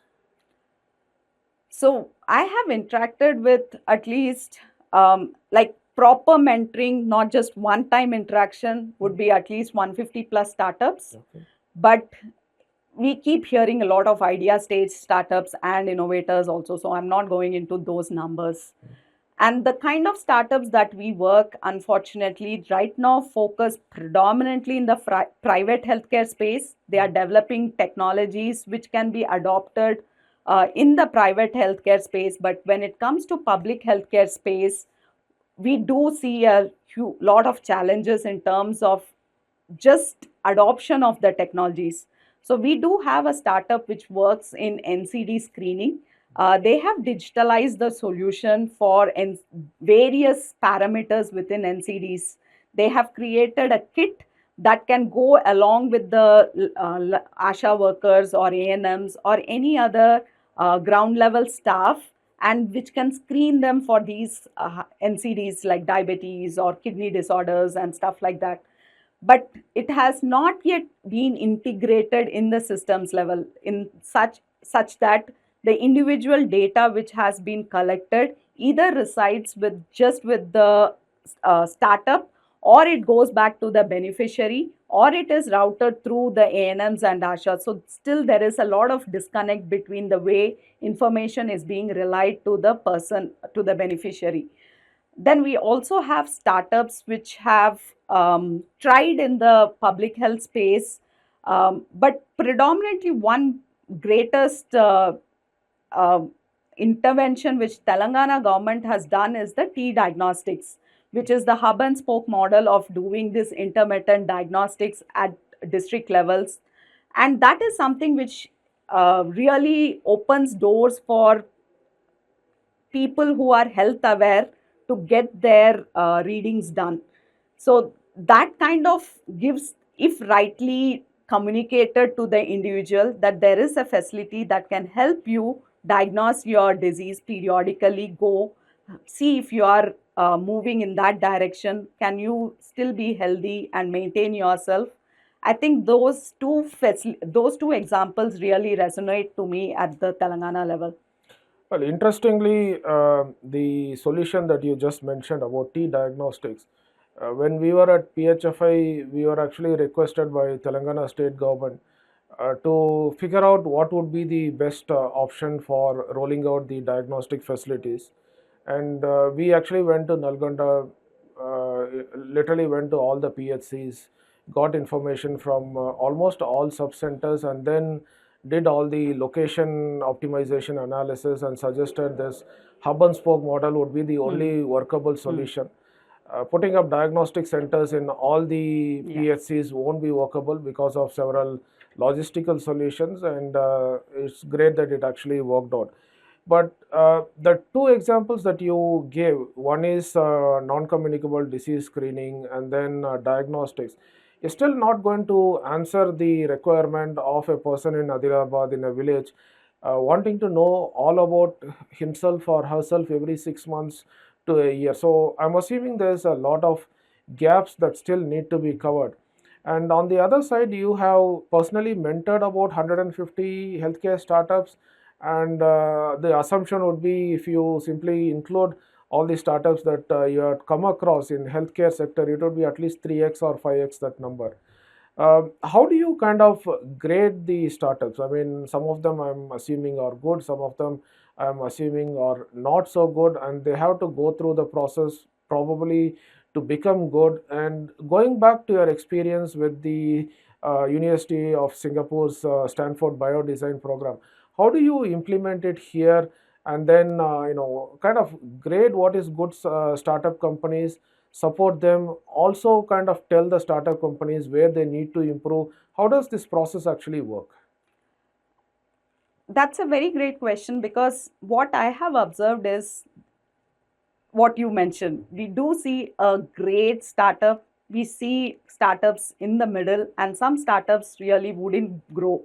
So I have interacted with at least, like proper mentoring, not just one time interaction, would be at least 150 plus startups. Okay. But we keep hearing a lot of idea stage startups and innovators also. So I'm not going into those numbers. And the kind of startups that we work, unfortunately, right now focus predominantly in the private healthcare space. They are developing technologies which can be adopted in the private healthcare space. But when it comes to public healthcare space, we do see a lot of challenges in terms of just adoption of the technologies. So we do have a startup which works in NCD screening. They have digitalized the solution for various parameters within NCDs. They have created a kit that can go along with the ASHA workers or ANMs or any other ground level staff, and which can screen them for these NCDs like diabetes or kidney disorders and stuff like that. But it has not yet been integrated in the systems level in such that the individual data which has been collected either resides with the startup, or it goes back to the beneficiary, or it is routed through the ANMs and ASHA. So still there is a lot of disconnect between the way information is being relayed to the person, to the beneficiary. Then we also have startups which have tried in the public health space, but predominantly one greatest uh, intervention which Telangana government has done is the T diagnostics, which is the hub and spoke model of doing this intermittent diagnostics at district levels. And that is something which really opens doors for people who are health aware to get their readings done. So that kind of gives, if rightly communicated to the individual, that there is a facility that can help you diagnose your disease periodically, go see if you are moving in that direction, can you still be healthy and maintain yourself. I think those two examples really resonate to me at the Telangana level. Well, interestingly, the solution that you just mentioned about T diagnostics, when we were at PHFI, we were actually requested by Telangana state government to figure out what would be the best option for rolling out the diagnostic facilities. And we actually went to Nalgonda, literally went to all the PHCs, got information from almost all sub centers, and then did all the location optimization analysis and suggested this hub and spoke model would be the Hmm. only workable Hmm. solution. Putting up diagnostic centers in all the Yeah. PHCs won't be workable because of several logistical solutions, and it's great that it actually worked out. But the two examples that you gave, one is non-communicable disease screening and then diagnostics, is still not going to answer the requirement of a person in Adilabad in a village wanting to know all about himself or herself every 6 months to a year. So I'm assuming there's a lot of gaps that still need to be covered. And on the other side, you have personally mentored about 150 healthcare startups, and the assumption would be if you simply include all the startups that you have come across in healthcare sector, it would be at least 3x or 5x that number. How do you kind of grade the startups? I mean, some of them I'm assuming are good, some of them I'm assuming are not so good, and they have to go through the process probably to become good. And going back to your experience with the University of Singapore's Stanford Biodesign program, how do you implement it here? And then, kind of grade what is good startup companies, support them, also kind of tell the startup companies where they need to improve. How does this process actually work? That's a very great question, because what I have observed is what you mentioned. We do see a great startup. We see startups in the middle, and some startups really wouldn't grow.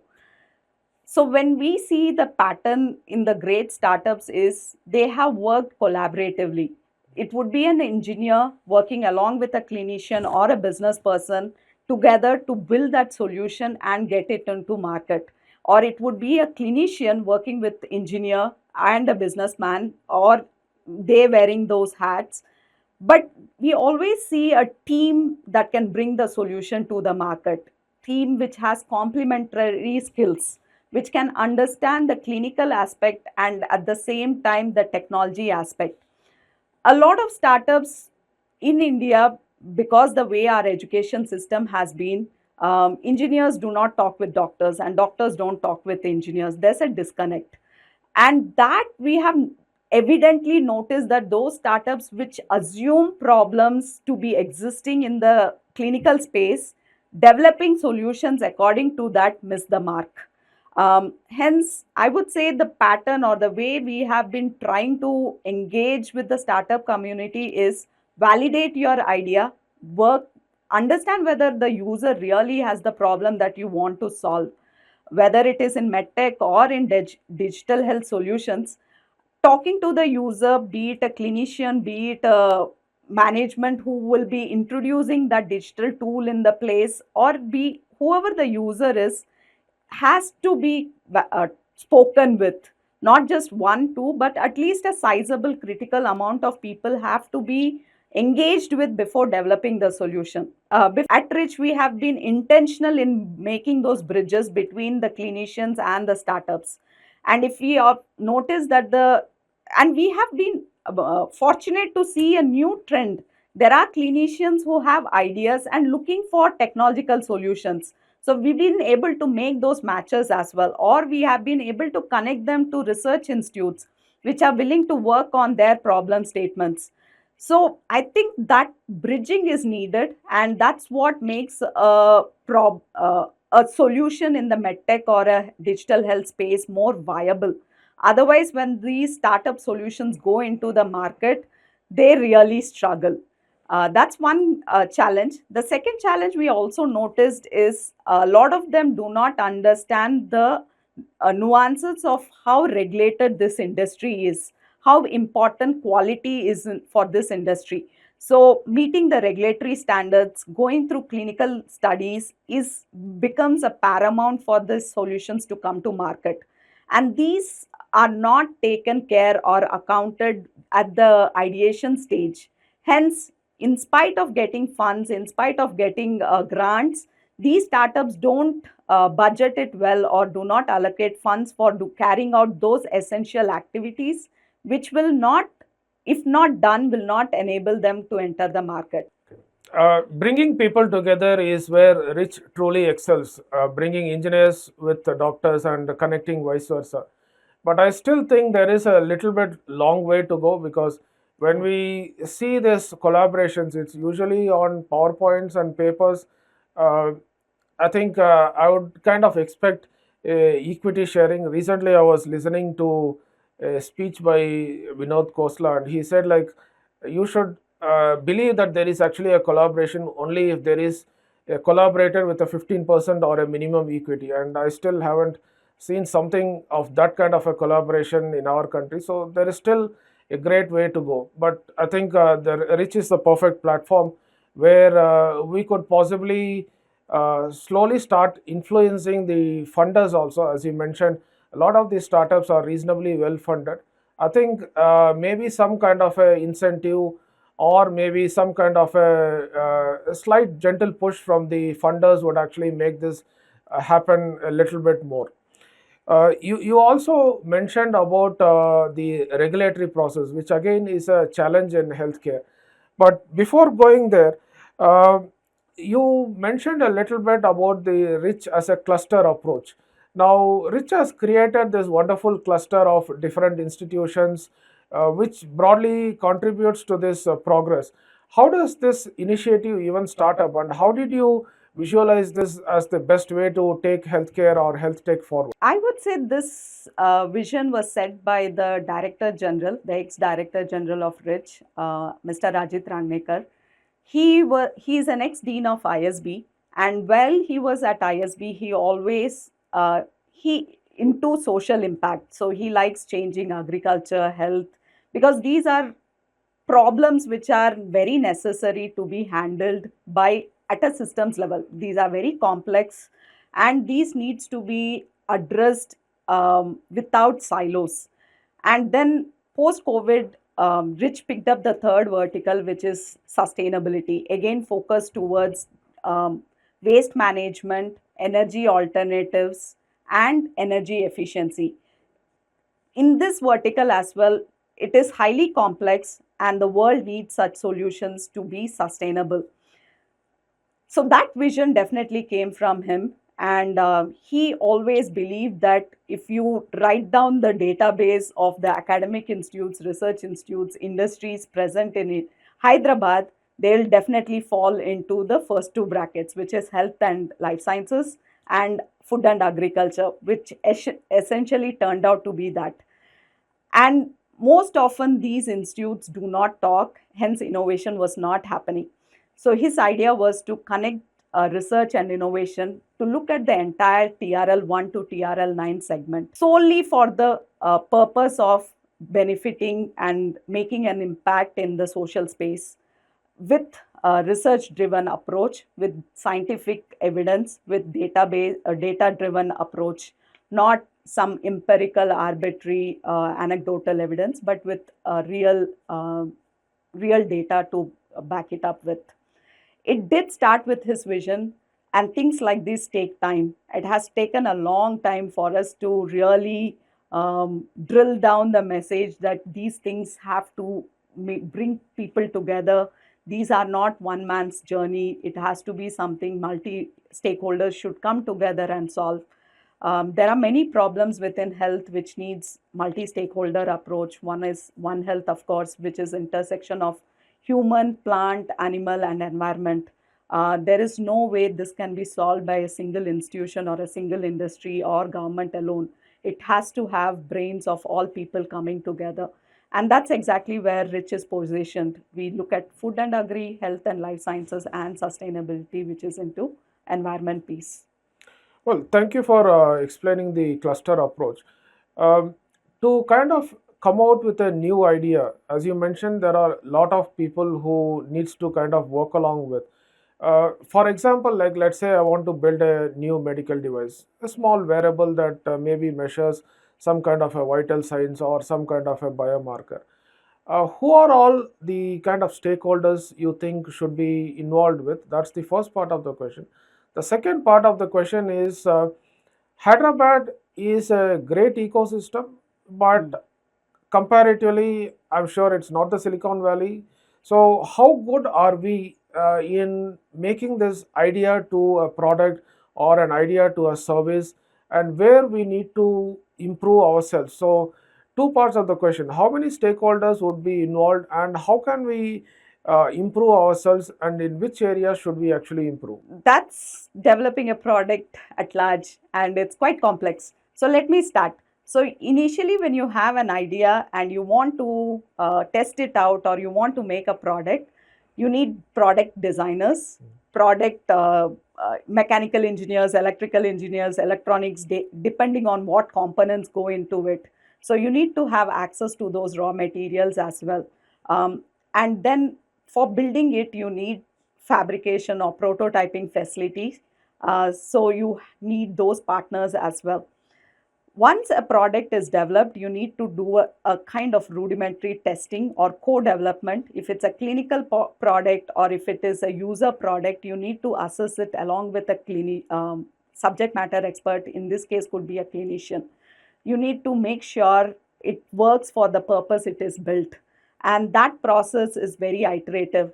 So when we see the pattern in the great startups is they have worked collaboratively. It would be an engineer working along with a clinician or a business person together to build that solution and get it into market. Or it would be a clinician working with engineer and a businessman, or they wearing those hats. But we always see a team that can bring the solution to the market, team which has complementary skills, which can understand the clinical aspect and at the same time the technology aspect. A lot of startups in India, because the way our education system has been, engineers do not talk with doctors and doctors don't talk with engineers. There's a disconnect. And that we have evidently noticed that those startups which assume problems to be existing in the clinical space, developing solutions according to that, miss the mark. Hence, I would say the pattern or the way we have been trying to engage with the startup community is validate your idea, work, understand whether the user really has the problem that you want to solve, whether it is in medtech or in digital health solutions. Talking to the user, be it a clinician, be it a management who will be introducing that digital tool in the place, or be whoever the user is, has to be spoken with. Not just one, two, but at least a sizable critical amount of people have to be engaged with before developing the solution. At Rich, we have been intentional in making those bridges between the clinicians and the startups. And if we notice that and we have been fortunate to see a new trend. There are clinicians who have ideas and looking for technological solutions. So we've been able to make those matches as well, or we have been able to connect them to research institutes which are willing to work on their problem statements. So I think that bridging is needed, and that's what makes a solution in the medtech or a digital health space more viable. Otherwise, when these startup solutions go into the market, they really struggle. That's one challenge. The second challenge we also noticed is a lot of them do not understand the nuances of how regulated this industry is, how important quality is for this industry. So meeting the regulatory standards, going through clinical studies is becomes a paramount for the solutions to come to market. And these are not taken care or accounted at the ideation stage. Hence, in spite of getting funds, in spite of getting grants, these startups don't budget it well or do not allocate funds for carrying out those essential activities, which will not, if not done, will not enable them to enter the market. Bringing people together is where Rich truly excels, bringing engineers with the doctors and connecting vice versa. But I still think there is a little bit long way to go, because when we see this collaborations, it's usually on PowerPoints and papers. Uh, I think I would kind of expect equity sharing. Recently, I was listening to a speech by Vinod Khosla, and he said, like, you should believe that there is actually a collaboration only if there is a collaborator with a 15% or a minimum equity. And I still haven't seen something of that kind of a collaboration in our country. So there is still a great way to go. But I think the Rich is the perfect platform where we could possibly slowly start influencing the funders also. As you mentioned, a lot of these startups are reasonably well funded. I think maybe some kind of a incentive, or maybe some kind of a slight gentle push from the funders would actually make this happen a little bit more. You also mentioned about the regulatory process, which again is a challenge in healthcare. But before going there, uh, you mentioned a little bit about the Rich as a cluster approach. Now, Rich has created this wonderful cluster of different institutions, which broadly contributes to this progress. How does this initiative even start up, and how did you visualize this as the best way to take healthcare or health tech forward? I would say this vision was set by the Director General, the ex-Director General of Rich, Mr. Rajit Rangnekar. He is an ex-dean of ISB, and while he was at ISB, he always he into social impact. So he likes changing agriculture, health, because these are problems which are very necessary to be handled by at a systems level. These are very complex, and these needs to be addressed without silos. And then post COVID, Rich picked up the third vertical, which is sustainability, again focused towards um, waste management, energy alternatives, and energy efficiency. In this vertical as well, it is highly complex, and the world needs such solutions to be sustainable. So that vision definitely came from him. And he always believed that if you write down the database of the academic institutes, research institutes, industries present in it, Hyderabad, they'll definitely fall into the first two brackets, which is health and life sciences and food and agriculture, which essentially turned out to be that. And most often, these institutes do not talk, hence, innovation was not happening. So, his idea was to connect research and innovation to look at the entire TRL 1 to TRL 9 segment solely for the purpose of benefiting and making an impact in the social space with a research driven approach, with scientific evidence, with database data driven approach, not some empirical arbitrary anecdotal evidence, but with real data to back it up with. It did start with his vision, and things like this take time. It has taken a long time for us to really drill down the message that these things have to bring people together. These are not one man's journey. It has to be something multi stakeholders should come together and solve. There are many problems within health which needs multi-stakeholder approach. One is One Health, of course, which is intersection of human, plant, animal, and environment. There is no way this can be solved by a single institution or a single industry or government alone. It has to have brains of all people coming together. And that's exactly where Rich is positioned. We look at food and agri, health and life sciences, and sustainability, which is into environment piece. Well, thank you for explaining the cluster approach. Um, to kind of come out with a new idea, as you mentioned, there are a lot of people who needs to kind of work along with. For example, like let's say I want to build a new medical device, a small wearable that maybe measures some kind of a vital signs or some kind of a biomarker. Who are all the kind of stakeholders you think should be involved with? That's the first part of the question. The second part of the question is Hyderabad is a great ecosystem, Mm. but comparatively, I'm sure it's not the Silicon Valley. So, how good are we in making this idea to a product or an idea to a service, and where we need to improve ourselves? So, two parts of the question: how many stakeholders would be involved, and how can we improve ourselves, and in which area should we actually improve? That's developing a product at large, and it's quite complex. So let me start. So initially, when you have an idea and you want to test it out or you want to make a product, you need product designers, product mechanical engineers, electrical engineers, electronics, depending on what components go into it. So you need to have access to those raw materials as well. And then for building it, you need fabrication or prototyping facilities. So you need those partners as well. Once a product is developed, you need to do a kind of rudimentary testing or co-development. If it's a clinical product or if it is a user product, you need to assess it along with a subject matter expert. In this case, could be a clinician. You need to make sure it works for the purpose it is built, and that process is very iterative,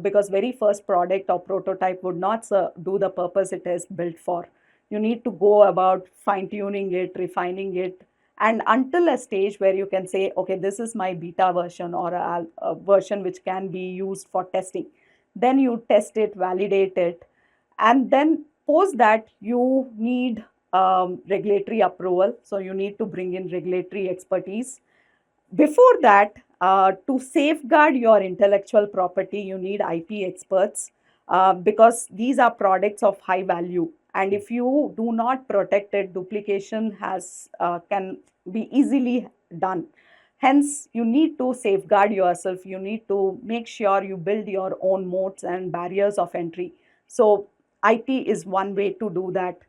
because very first product or prototype would not do the purpose it is built for. You need to go about fine tuning it, refining it, and until a stage where you can say, okay, this is my beta version or a version which can be used for testing. Then you test it, validate it, and then post that you need regulatory approval. So you need to bring in regulatory expertise. Before that, to safeguard your intellectual property, you need IP experts, because these are products of high value. And if you do not protect it, duplication has can be easily done. Hence, you need to safeguard yourself. You need to make sure you build your own moats and barriers of entry. So, IP is one way to do that.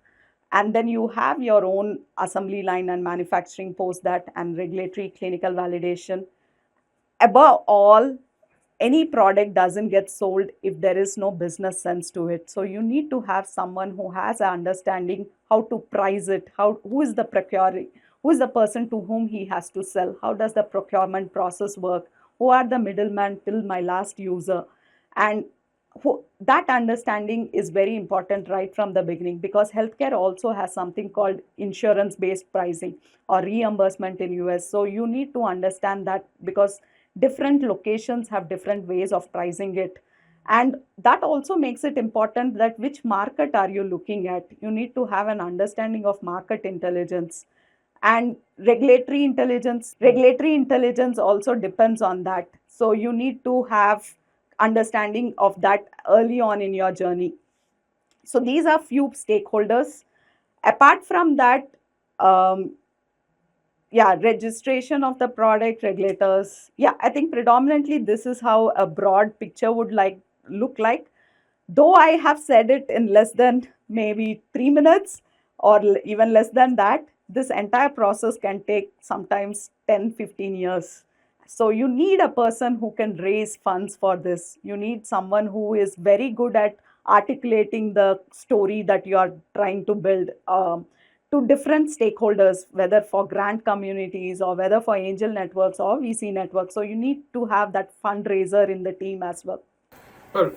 And then you have your own assembly line and manufacturing post that, and regulatory clinical validation. Above all, any product doesn't get sold if there is no business sense to it. So you need to have someone who has an understanding how to price it, how who is the procuring, who is the person to whom he has to sell, how does the procurement process work, who are the middlemen till my last user. And that understanding is very important right from the beginning, because healthcare also has something called insurance based pricing or reimbursement in US. So you need to understand that, because different locations have different ways of pricing it. And that also makes it important that which market are you looking at. You need to have an understanding of market intelligence. And regulatory intelligence also depends on that. So you need to have understanding of that early on in your journey. So these are few stakeholders. Apart from that, um, yeah, registration of the product, regulators. Yeah, I think predominantly this is how a broad picture would like look like. Though I have said it in less than maybe 3 minutes or even less than that, this entire process can take sometimes 10, 15 years. So you need a person who can raise funds for this. You need someone who is very good at articulating the story that you are trying to build. to different stakeholders, whether for grant communities or whether for angel networks or VC networks. So you need to have that fundraiser in the team as well. Well,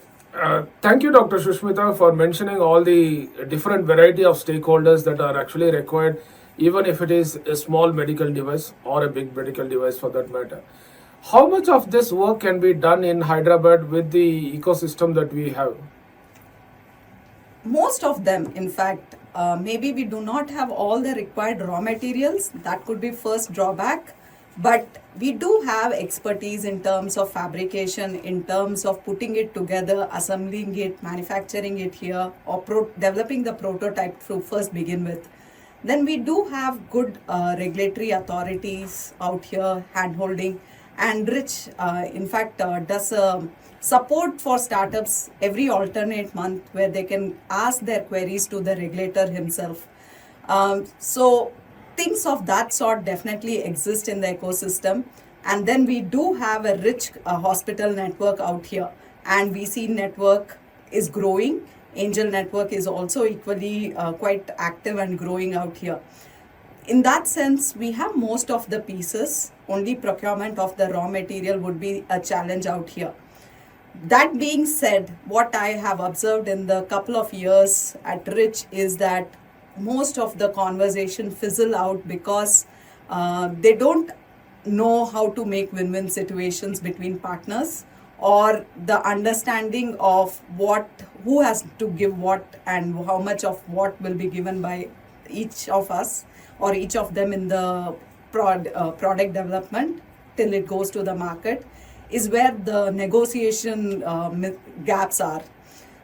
thank you, Dr. Shushmita, for mentioning all the different variety of stakeholders that are actually required, even if it is a small medical device or a big medical device for that matter. How much of this work can be done in Hyderabad with the ecosystem that we have? Most of them, in fact, maybe we do not have all the required raw materials. That could be first drawback. But we do have expertise in terms of fabrication, in terms of putting it together, assembling it, manufacturing it here, or developing the prototype to first begin with. Then we do have good regulatory authorities out here handholding, and Rich, in fact, does support for startups every alternate month where they can ask their queries to the regulator himself. So things of that sort definitely exist in the ecosystem. And then we do have a rich hospital network out here, and VC network is growing. Angel network is also equally quite active and growing out here. In that sense, we have most of the pieces. Only procurement of the raw material would be a challenge out here. That being said, what I have observed in the couple of years at Rich is that most of the conversation fizzle out because they don't know how to make win-win situations between partners, or the understanding of who has to give what and how much of what will be given by each of us or each of them in the product development till it goes to the market is where the negotiation gaps are.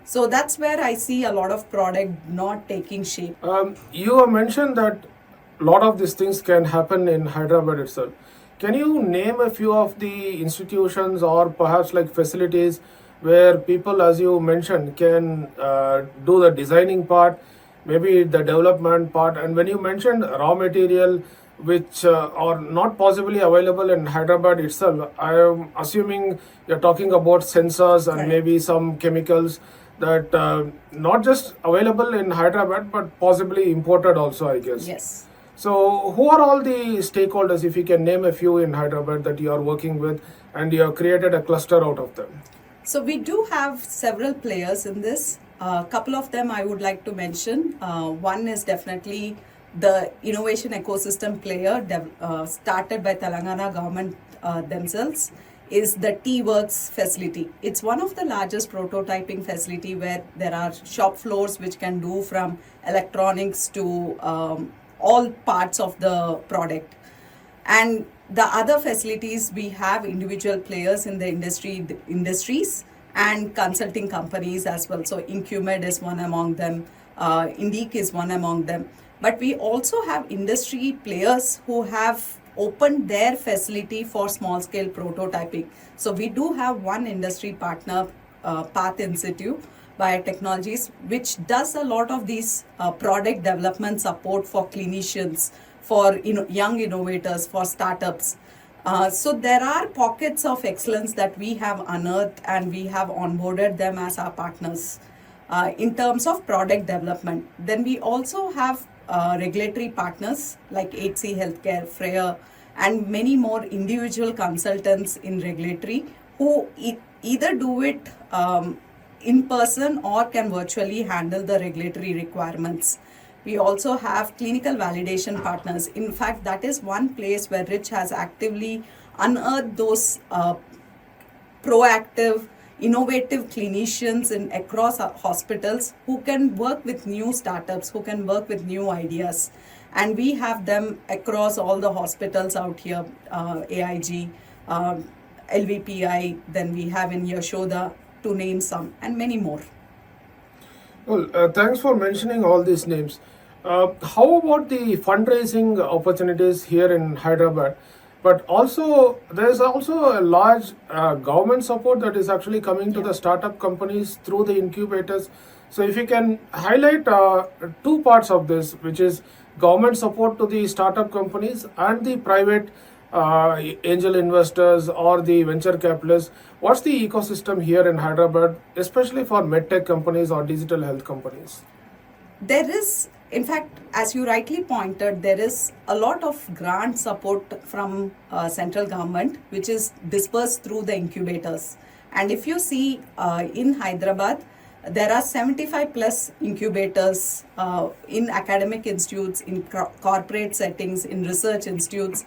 So that's where I see a lot of product not taking shape. You have mentioned that a lot of these things can happen in Hyderabad itself. Can you name a few of the institutions or perhaps like facilities where people, as you mentioned, can do the designing part, maybe the development part? And when you mentioned raw material, which are not possibly available in Hyderabad itself, I am assuming you're talking about sensors and Correct. maybe some chemicals that not just available in Hyderabad but possibly imported also, I guess. Yes. So who are all the stakeholders, if you can name a few in Hyderabad that you are working with and you have created a cluster out of them? So we do have several players in this. A couple of them I would like to mention. One is definitely the innovation ecosystem player started by Telangana government themselves, is the T-Works facility. It's one of the largest prototyping facility where there are shop floors which can do from electronics to all parts of the product. And the other facilities, we have individual players in the industries and consulting companies as well. So Incumed is one among them, Indic is one among them. But we also have industry players who have opened their facility for small scale prototyping. So we do have one industry partner, Path Institute Biotechnologies, which does a lot of these product development support for clinicians, for young innovators, for startups. So there are pockets of excellence that we have unearthed, and we have onboarded them as our partners in terms of product development. Then we also have regulatory partners like HC Healthcare, Freya, and many more individual consultants in regulatory who either do it in person or can virtually handle the regulatory requirements. We also have clinical validation partners. In fact, that is one place where Rich has actively unearthed those proactive, innovative clinicians across hospitals who can work with new startups, who can work with new ideas. And we have them across all the hospitals out here, AIG, LVPI, then we have in Yashoda, to name some, and many more. Well, thanks for mentioning all these names. How about the fundraising opportunities here in Hyderabad? But also, there's also a large government support that is actually coming to the startup companies through the incubators. So, if you can highlight two parts of this, which is government support to the startup companies and the private angel investors or the venture capitalists, what's the ecosystem here in Hyderabad, especially for medtech companies or digital health companies? There is in fact, as you rightly pointed, there is a lot of grant support from central government, which is dispersed through the incubators. And if you see in Hyderabad, there are 75 plus incubators in academic institutes, in corporate settings, in research institutes.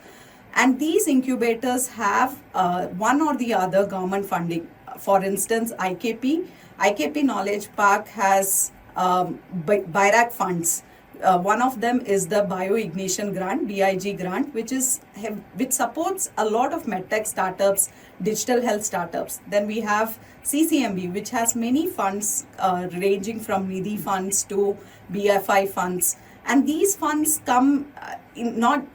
And these incubators have one or the other government funding. For instance, IKP Knowledge Park has BIRAC funds. One of them is the Bioignition Grant, BIG grant, which supports a lot of medtech startups, digital health startups. Then we have CCMB, which has many funds ranging from Nidhi funds to BFI funds. And these funds come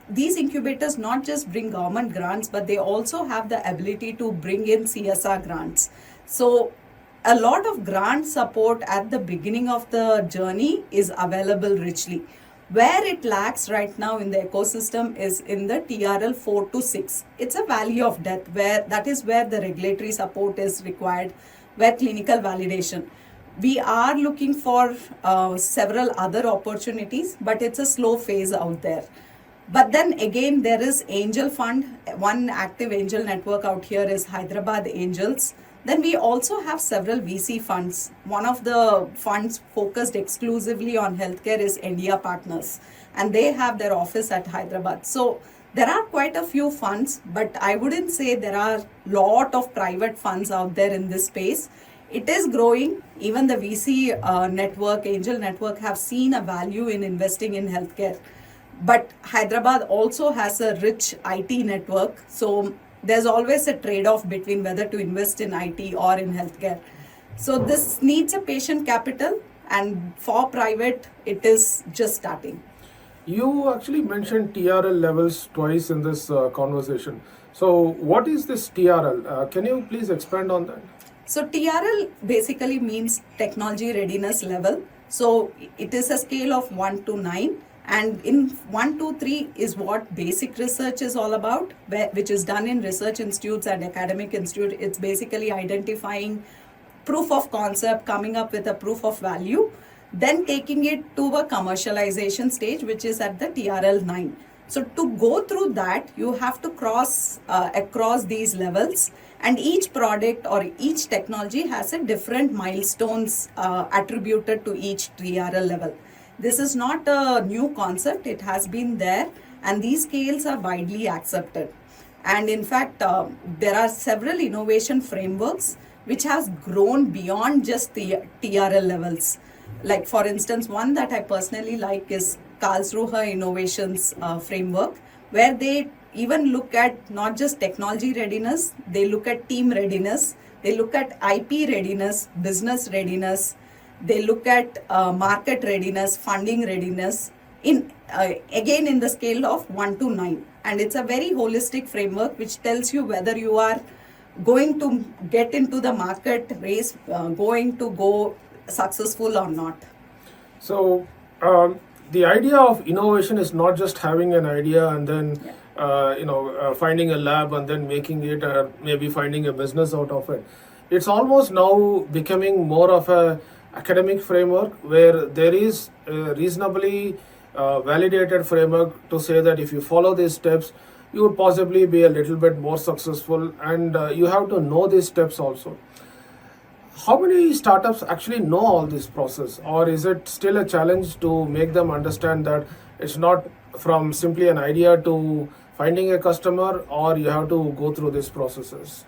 these incubators not just bring government grants, but they also have the ability to bring in CSR grants. So a lot of grant support at the beginning of the journey is available richly. Where it lacks right now in the ecosystem is in the TRL 4 to 6. It's a valley of death, where that is where the regulatory support is required, where clinical validation. We are looking for several other opportunities, but it's a slow phase out there. But then again, there is Angel Fund. One active angel network out here is Hyderabad Angels. Then we also have several VC funds. One of the funds focused exclusively on healthcare is India Partners, and they have their office at Hyderabad. So there are quite a few funds, but I wouldn't say there are lot of private funds out there in this space. It is growing. Even the VC network, angel network, have seen a value in investing in healthcare. But Hyderabad also has a rich IT network. So there's always a trade-off between whether to invest in IT or in healthcare. So this needs a patient capital, and for private, it is just starting. You actually mentioned TRL levels twice in this conversation. So, what is this TRL? Can you please expand on that? So TRL basically means technology readiness level. So it is a scale of 1 to 9. And in 1, 2, 3 is what basic research is all about, which is done in research institutes and academic institute. It's basically identifying proof of concept, coming up with a proof of value, then taking it to a commercialization stage, which is at the TRL 9. So to go through that, you have to cross across these levels, and each product or each technology has a different milestones attributed to each TRL level. This is not a new concept. It has been there, and these scales are widely accepted. And in fact, there are several innovation frameworks which has grown beyond just the TRL levels. Like for instance, one that I personally like is Karlsruhe Innovations framework, where they even look at not just technology readiness, they look at team readiness, they look at IP readiness, business readiness, they look at market readiness, funding readiness, in again in the scale of 1 to 9. And it's a very holistic framework which tells you whether you are going to get into the market race, going to go successful or not. So, the idea of innovation is not just having an idea and then finding a lab and then making it, or maybe finding a business out of it. It's almost now becoming more of a academic framework where there is a reasonably validated framework to say that if you follow these steps, you would possibly be a little bit more successful, and you have to know these steps also. How many startups actually know all this process, or is it still a challenge to make them understand that it's not from simply an idea to finding a customer, or you have to go through these processes?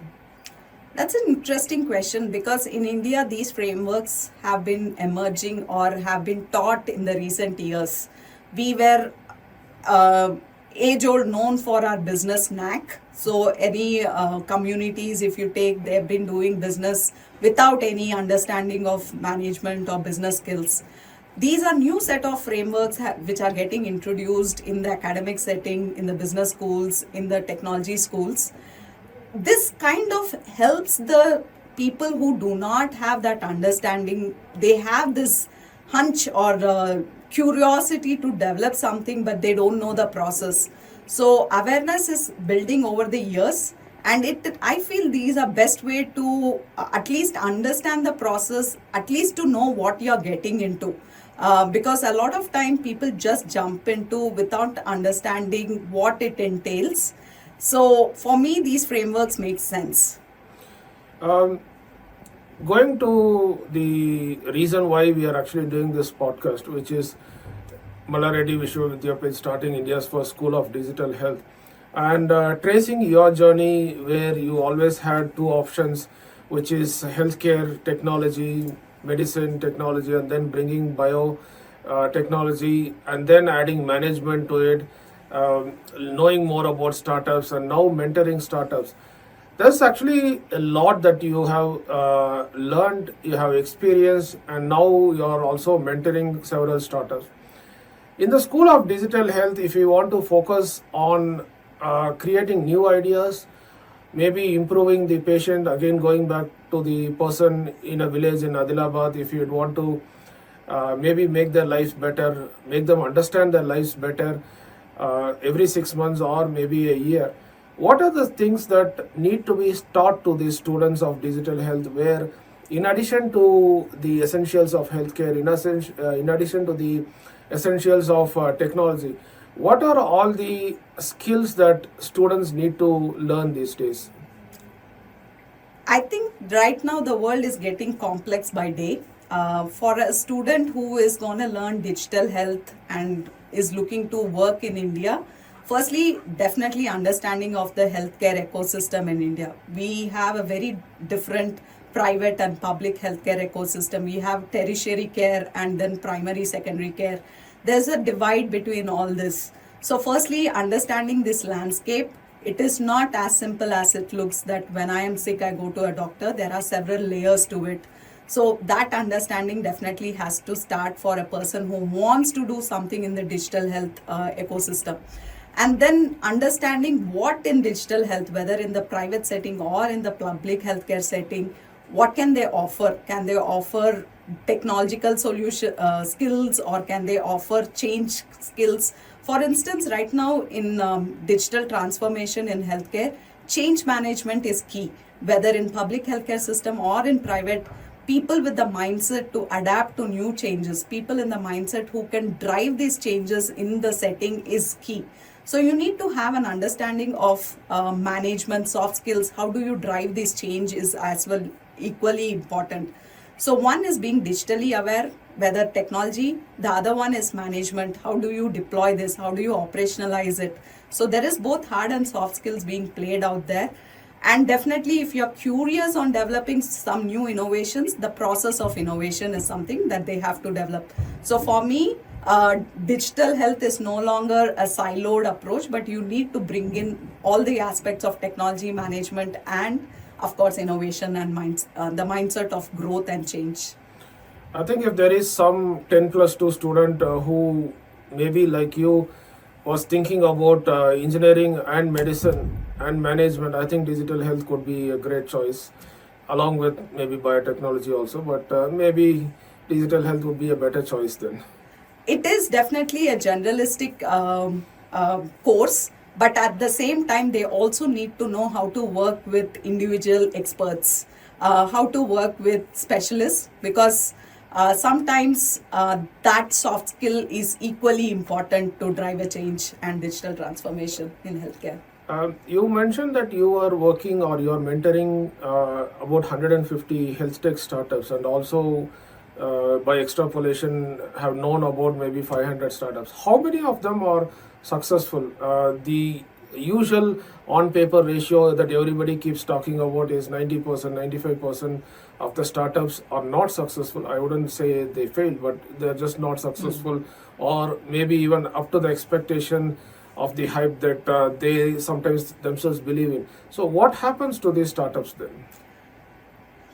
That's an interesting question, because in India, these frameworks have been emerging or have been taught in the recent years. We were age-old known for our business knack. So any communities, if you take, they've been doing business without any understanding of management or business skills. These are new set of frameworks which are getting introduced in the academic setting, in the business schools, in the technology schools. This kind of helps the people who do not have that understanding. They have this hunch or curiosity to develop something, but they don't know the process. So awareness is building over the years, and I feel these are best way to at least understand the process, at least to know what you're getting into. because a lot of time people just jump into without understanding what it entails. So for me, these frameworks make sense. Um, Going to the reason why we are actually doing this podcast, which is Malareddy Vishwavidyapith starting India's first school of digital health, and tracing your journey where you always had two options, which is healthcare technology, medicine technology, and then bringing bio technology, and then adding management to it, knowing more about startups, and now mentoring startups. There's actually a lot that you have learned, you have experienced, and now you are also mentoring several startups. In the School of Digital Health, if you want to focus on creating new ideas, maybe improving the patient, again going back to the person in a village in Adilabad, if you'd want to maybe make their lives better, make them understand their lives better every 6 months or maybe a year. What are the things that need to be taught to the students of digital health, where in addition to the essentials of healthcare, in addition to the essentials of technology, what are all the skills that students need to learn these days? I think right now the world is getting complex by day. For a student who is going to learn digital health and is looking to work in India, firstly, definitely understanding of the healthcare ecosystem in India. We have a very different private and public healthcare ecosystem. We have tertiary care and then primary, secondary care. There's a divide between all this. So, firstly, understanding this landscape, it is not as simple as it looks that when I am sick, I go to a doctor. There are several layers to it. So, that understanding definitely has to start for a person who wants to do something in the digital health ecosystem. And then understanding what in digital health, whether in the private setting or in the public healthcare setting, what can they offer? Can they offer technological solution skills, or can they offer change skills? For instance, right now in digital transformation in healthcare, change management is key, whether in public healthcare system or in private. People with the mindset to adapt to new changes, people in the mindset who can drive these changes in the setting is key. So you need to have an understanding of management, soft skills. How do you drive this change is as well equally important. So one is being digitally aware, whether technology, the other one is management. How do you deploy this? How do you operationalize it? So there is both hard and soft skills being played out there. And definitely, if you're curious on developing some new innovations, the process of innovation is something that they have to develop. So for me, digital health is no longer a siloed approach, but you need to bring in all the aspects of technology management and, of course, innovation and the mindset of growth and change. I think if there is some 10 plus 2 student who maybe like you was thinking about engineering and medicine and management, I think digital health could be a great choice, along with maybe biotechnology also, but maybe digital health would be a better choice then. It is definitely a generalistic course, but at the same time, they also need to know how to work with individual experts, how to work with specialists, because sometimes that soft skill is equally important to drive a change and digital transformation in healthcare. You mentioned that you are working or you are mentoring about 150 health tech startups, and also by extrapolation have known about maybe 500 startups. How many of them are successful? The usual on paper ratio that everybody keeps talking about is 90%, 95% of the startups are not successful. I wouldn't say they failed, but they're just not successful, or maybe even up to the expectation of the hype that they sometimes themselves believe in. So what happens to these startups then?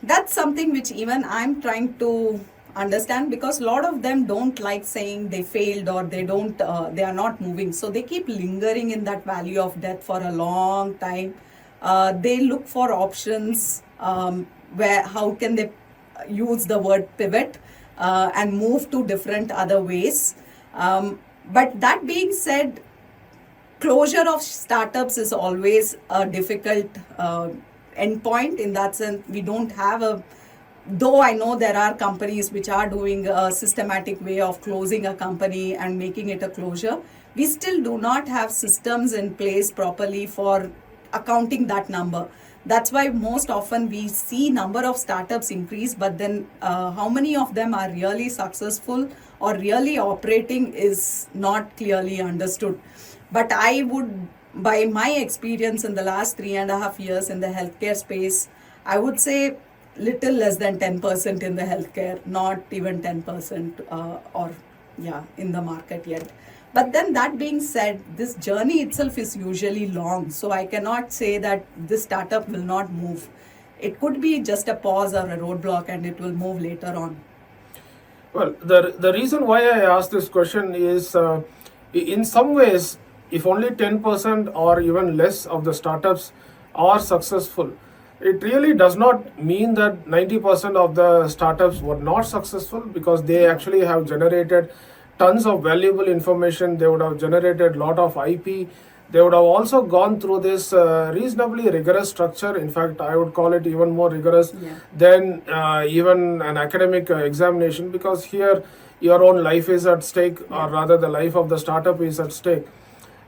That's something which even I'm trying to understand, because a lot of them don't like saying they failed or they are not moving, so they keep lingering in that valley of death for a long time. They look for options, where how can they use the word pivot and move to different other ways. But that being said, closure of startups is always a difficult endpoint. In that sense, we don't have a though I know there are companies which are doing a systematic way of closing a company and making it a closure, we still do not have systems in place properly for accounting that number. That's why most often we see number of startups increase, but then how many of them are really successful or really operating is not clearly understood. But I would, by my experience in the last 3.5 years in the healthcare space, I would say little less than 10% in the healthcare, not even 10% or yeah, in the market yet. But then that being said, this journey itself is usually long. So I cannot say that this startup will not move. It could be just a pause or a roadblock and it will move later on. Well, the reason why I asked this question is in some ways, if only 10% or even less of the startups are successful, it really does not mean that 90% of the startups were not successful, because they actually have generated tons of valuable information. They would have generated a lot of IP. They would have also gone through this reasonably rigorous structure. In fact, I would call it even more rigorous than even an academic examination, because here your own life is at stake, or rather, the life of the startup is at stake.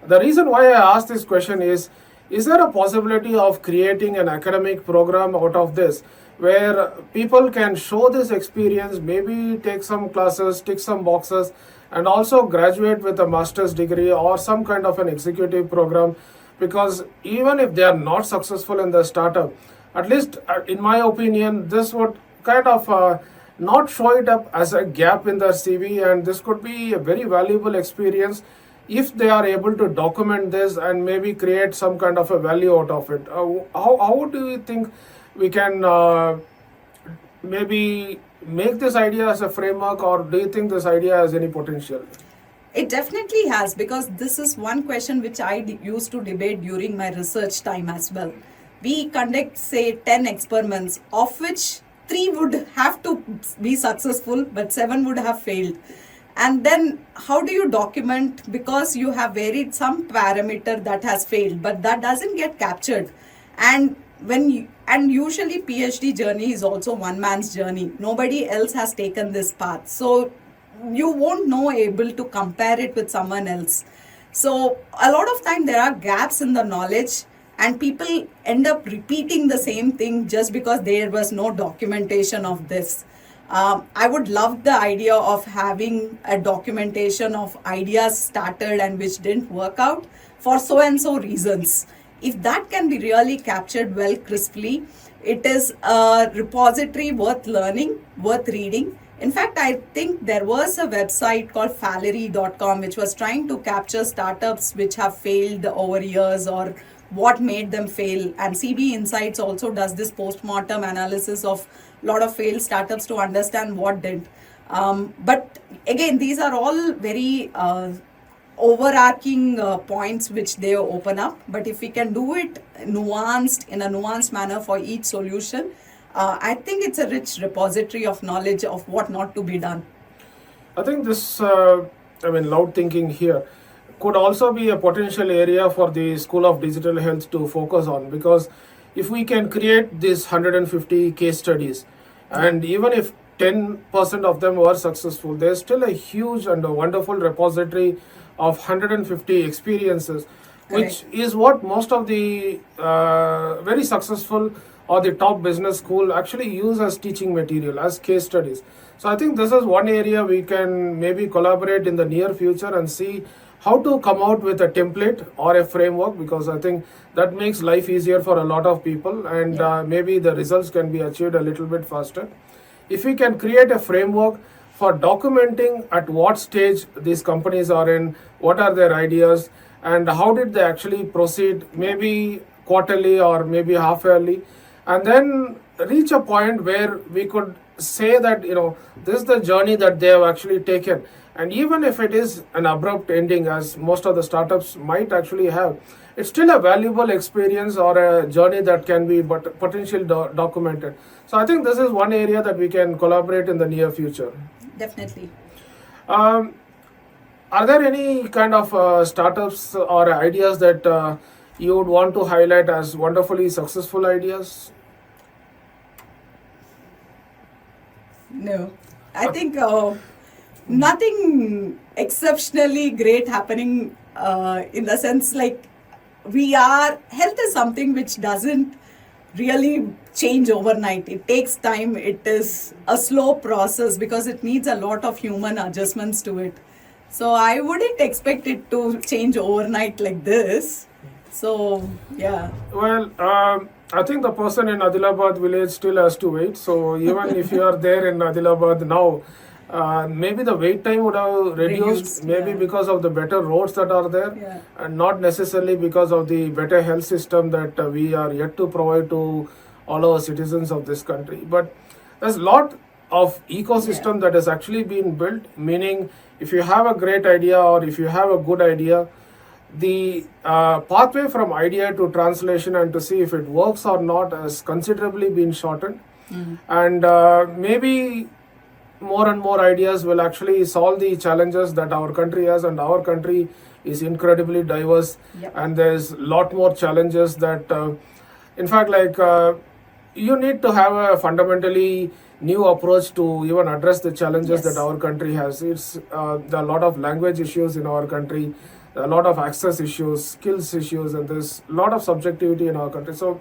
The reason why I asked this question is there a possibility of creating an academic program out of this, where people can show this experience, maybe take some classes, tick some boxes, and also graduate with a master's degree or some kind of an executive program? Because even if they are not successful in the startup, at least in my opinion, this would kind of not show it up as a gap in their CV, and this could be a very valuable experience if they are able to document this and maybe create some kind of a value out of it. How do you think we can maybe make this idea as a framework, or do you think this idea has any potential? It definitely has, because this is one question which I used to debate during my research time as well. We conduct, say, 10 experiments, of which 3 would have to be successful, but 7 would have failed. And then how do you document, because you have varied some parameter that has failed, but that doesn't get captured. And usually PhD journey is also one man's journey. Nobody else has taken this path. So you won't know able to compare it with someone else. So a lot of time there are gaps in the knowledge, and people end up repeating the same thing just because there was no documentation of this. I would love the idea of having a documentation of ideas started and which didn't work out for so and so reasons. If that can be really captured well crisply, it is a repository worth learning, worth reading. In fact, I think there was a website called Fallery.com which was trying to capture startups which have failed over years or what made them fail. And CB Insights also does this post-mortem analysis of a lot of failed startups to understand what didn't. But again, these are all very overarching points which they open up. But if we can do it nuanced, in a nuanced manner for each solution, I think it's a rich repository of knowledge of what not to be done. I think this, loud thinking here could also be a potential area for the School of Digital Health to focus on, because if we can create these 150 case studies, and even if 10% of them were successful, there's still a huge and a wonderful repository of 150 experiences, which is what most of the very successful or the top business school actually use as teaching material, as case studies. So I think this is one area we can maybe collaborate in the near future and see how to come out with a template or a framework, because I think that makes life easier for a lot of people, and maybe the results can be achieved a little bit faster. If we can create a framework for documenting at what stage these companies are in, what are their ideas, and how did they actually proceed, maybe quarterly or maybe half yearly, and then reach a point where we could say that, this is the journey that they have actually taken. And even if it is an abrupt ending, as most of the startups might actually have, it's still a valuable experience or a journey that can be potentially documented. So I think this is one area that we can collaborate in the near future. Definitely. Are there any kind of startups or ideas that you would want to highlight as wonderfully successful ideas? No, I think nothing exceptionally great happening in the sense like health is something which doesn't really change overnight. It takes time. It is a slow process because it needs a lot of human adjustments to it. So I wouldn't expect it to change overnight like this. So yeah. Well, I think the person in Adilabad village still has to wait. So even if you are there in Adilabad now, maybe the wait time would have reduced, maybe yeah. because of the better roads that are there, Yeah. and not necessarily because of the better health system that we are yet to provide to all our citizens of this country. But there's a lot of ecosystem that has actually been built, meaning if you have a great idea or if you have a good idea, the pathway from idea to translation and to see if it works or not has considerably been shortened. And maybe more and more ideas will actually solve the challenges that our country has, and our country is incredibly diverse. Yep. And there's a lot more challenges that in fact, like you need to have a fundamentally new approach to even address the challenges Yes. that our country has. It's there are a lot of language issues in our country, a lot of access issues, skills issues, and there's a lot of subjectivity in our country. So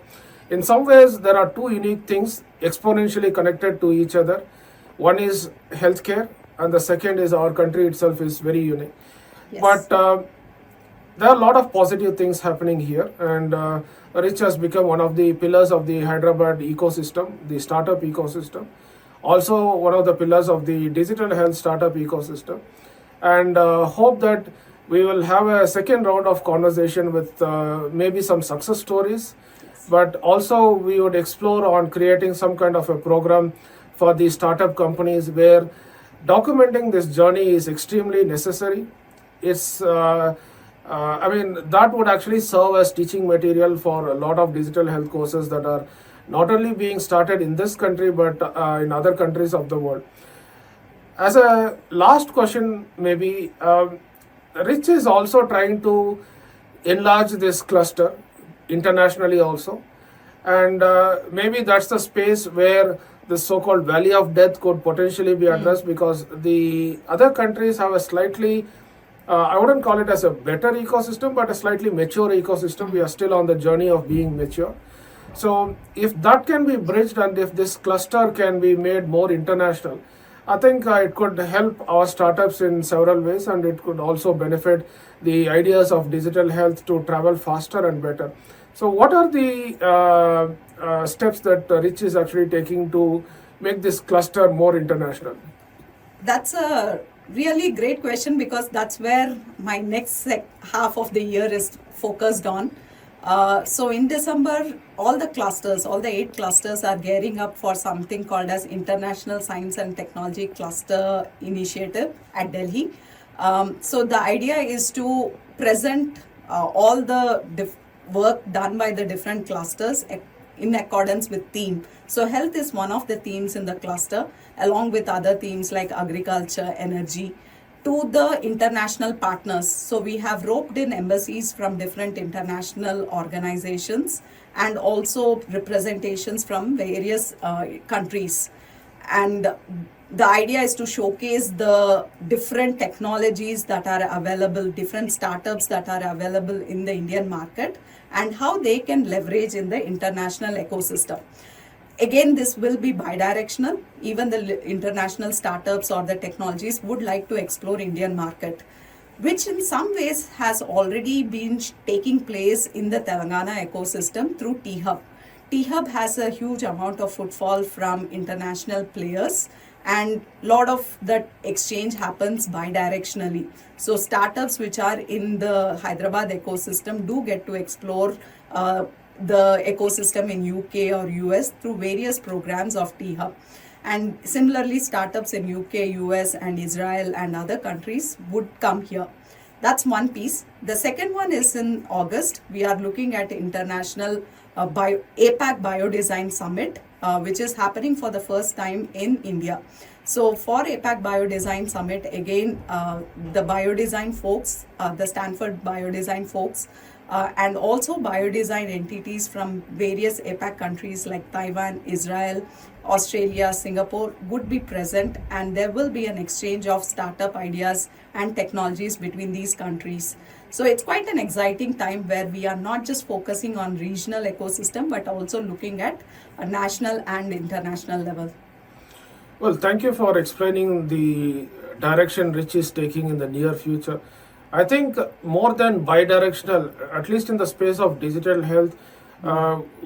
in some ways there are two unique things exponentially connected to each other. One is healthcare, and the second is our country itself is very unique. Yes. But there are a lot of positive things happening here, and Rich has become one of the pillars of the Hyderabad ecosystem, the startup ecosystem. Also, one of the pillars of the digital health startup ecosystem, and hope that we will have a second round of conversation with maybe some success stories, but also we would explore on creating some kind of a program for the startup companies where documenting this journey is extremely necessary. It's I mean, that would actually serve as teaching material for a lot of digital health courses that are not only being started in this country but in other countries of the world. As a last question, maybe Rich is also trying to enlarge this cluster internationally also, and maybe that's the space where the so-called valley of death could potentially be addressed, because the other countries have a slightly I wouldn't call it as a better ecosystem, but a slightly mature ecosystem. We are still on the journey of being mature. So if that can be bridged and if this cluster can be made more international, I think it could help our startups in several ways, and it could also benefit the ideas of digital health to travel faster and better. So what are the steps that Rich is actually taking to make this cluster more international? That's a really great question because that's where my next half of the year is focused on. So in December, all the clusters, all the 8 clusters are gearing up for something called as International Science and Technology Cluster Initiative at Delhi. So the idea is to present all the work done by the different clusters in accordance with theme. So health is one of the themes in the cluster, along with other themes like agriculture, energy, to the international partners. So we have roped in embassies from different international organizations and also representations from various countries. And the idea is to showcase the different technologies that are available, different startups that are available in the Indian market, and how they can leverage in the international ecosystem. Again, this will be bidirectional. Even the international startups or the technologies would like to explore Indian market, which in some ways has already been taking place in the Telangana ecosystem through T-Hub. T-Hub has a huge amount of footfall from international players, and a lot of that exchange happens bidirectionally. So startups which are in the Hyderabad ecosystem do get to explore the ecosystem in UK or US through various programs of T-Hub. And similarly, startups in UK, US and Israel and other countries would come here. That's one piece. The second one is in August. We are looking at international APAC Biodesign Summit, which is happening for the first time in India. So for APAC Biodesign Summit, again, the biodesign folks, the Stanford biodesign folks, and also biodesign entities from various APAC countries like Taiwan, Israel, Australia, Singapore would be present, and there will be an exchange of startup ideas and technologies between these countries. So it's quite an exciting time where we are not just focusing on regional ecosystem but also looking at a national and international level. Well, thank you for explaining the direction Rich is taking in the near future. I think more than bidirectional, at least in the space of digital health,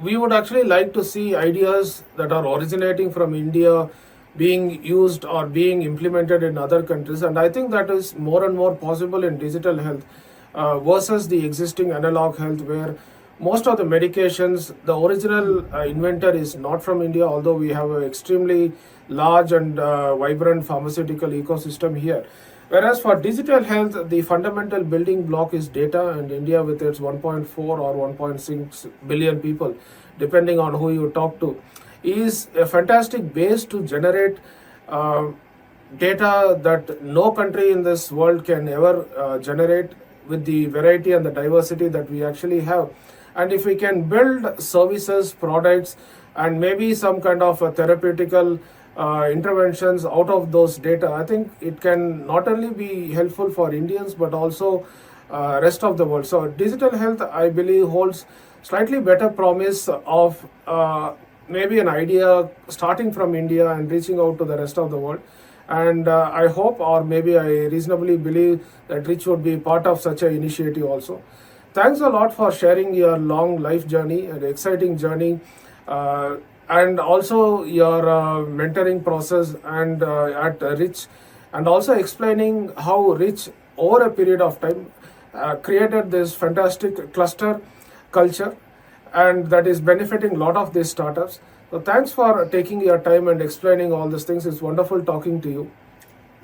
we would actually like to see ideas that are originating from India being used or being implemented in other countries. And I think that is more and more possible in digital health versus the existing analog health, where most of the medications, the original inventor is not from India, although we have an extremely large and vibrant pharmaceutical ecosystem here. Whereas for digital health, the fundamental building block is data, and India, with its 1.4 or 1.6 billion people, depending on who you talk to, is a fantastic base to generate data that no country in this world can ever generate, with the variety and the diversity that we actually have. And if we can build services, products, and maybe some kind of a therapeutical interventions out of those data, I think it can not only be helpful for Indians but also rest of the world. So digital health, I believe, holds slightly better promise of maybe an idea starting from India and reaching out to the rest of the world. And I hope, or maybe I reasonably believe, that Rich would be part of such an initiative also. Thanks a lot for sharing your long life journey and exciting journey, and also your mentoring process and at Rich, and also explaining how Rich, over a period of time, created this fantastic cluster culture, and that is benefiting a lot of these startups. So thanks for taking your time and explaining all these things. It's wonderful talking to you.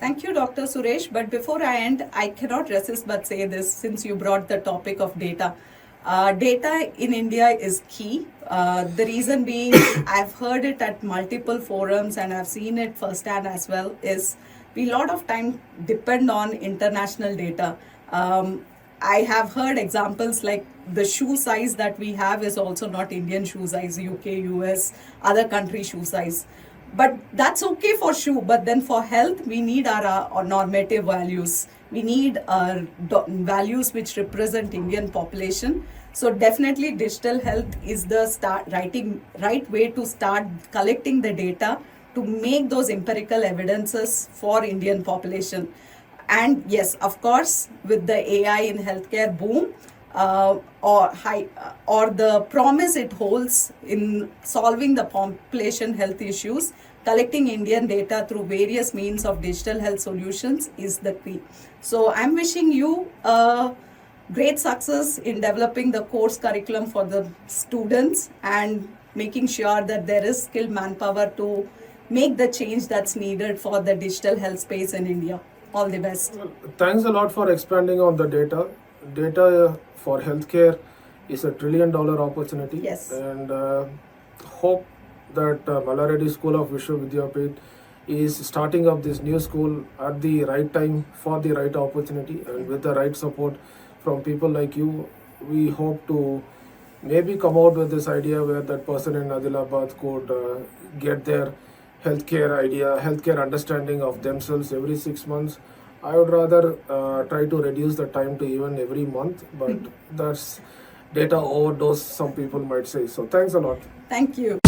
Thank you, Dr. Suresh. But before I end, I cannot resist but say this, since you brought the topic of data. Data in India is key. The reason being, I've heard it at multiple forums and I've seen it firsthand as well, is we a lot of time depend on international data. I have heard examples like the shoe size that we have is also not Indian shoe size, UK, US, other country shoe size. But that's okay for shoe, but then for health, we need our normative values. We need values which represent Indian population. So definitely digital health is the right way to start collecting the data to make those empirical evidences for Indian population. And yes, of course, with the AI in healthcare boom, or the promise it holds in solving the population health issues, collecting Indian data through various means of digital health solutions is the key. So I'm wishing you great success in developing the course curriculum for the students and making sure that there is skilled manpower to make the change that's needed for the digital health space in India. All the best. Well, thanks a lot for expanding on the data. Data for healthcare is $1 trillion opportunity. Yes. And hope that Mallareddy School of Vishwavidyapeth is starting up this new school at the right time for the right opportunity, and with the right support from people like you. We hope to maybe come out with this idea where that person in Adilabad could get their healthcare understanding of themselves every 6 months. I would rather try to reduce the time to even every month, but that's data overdose, some people might say. So thanks a lot. Thank you.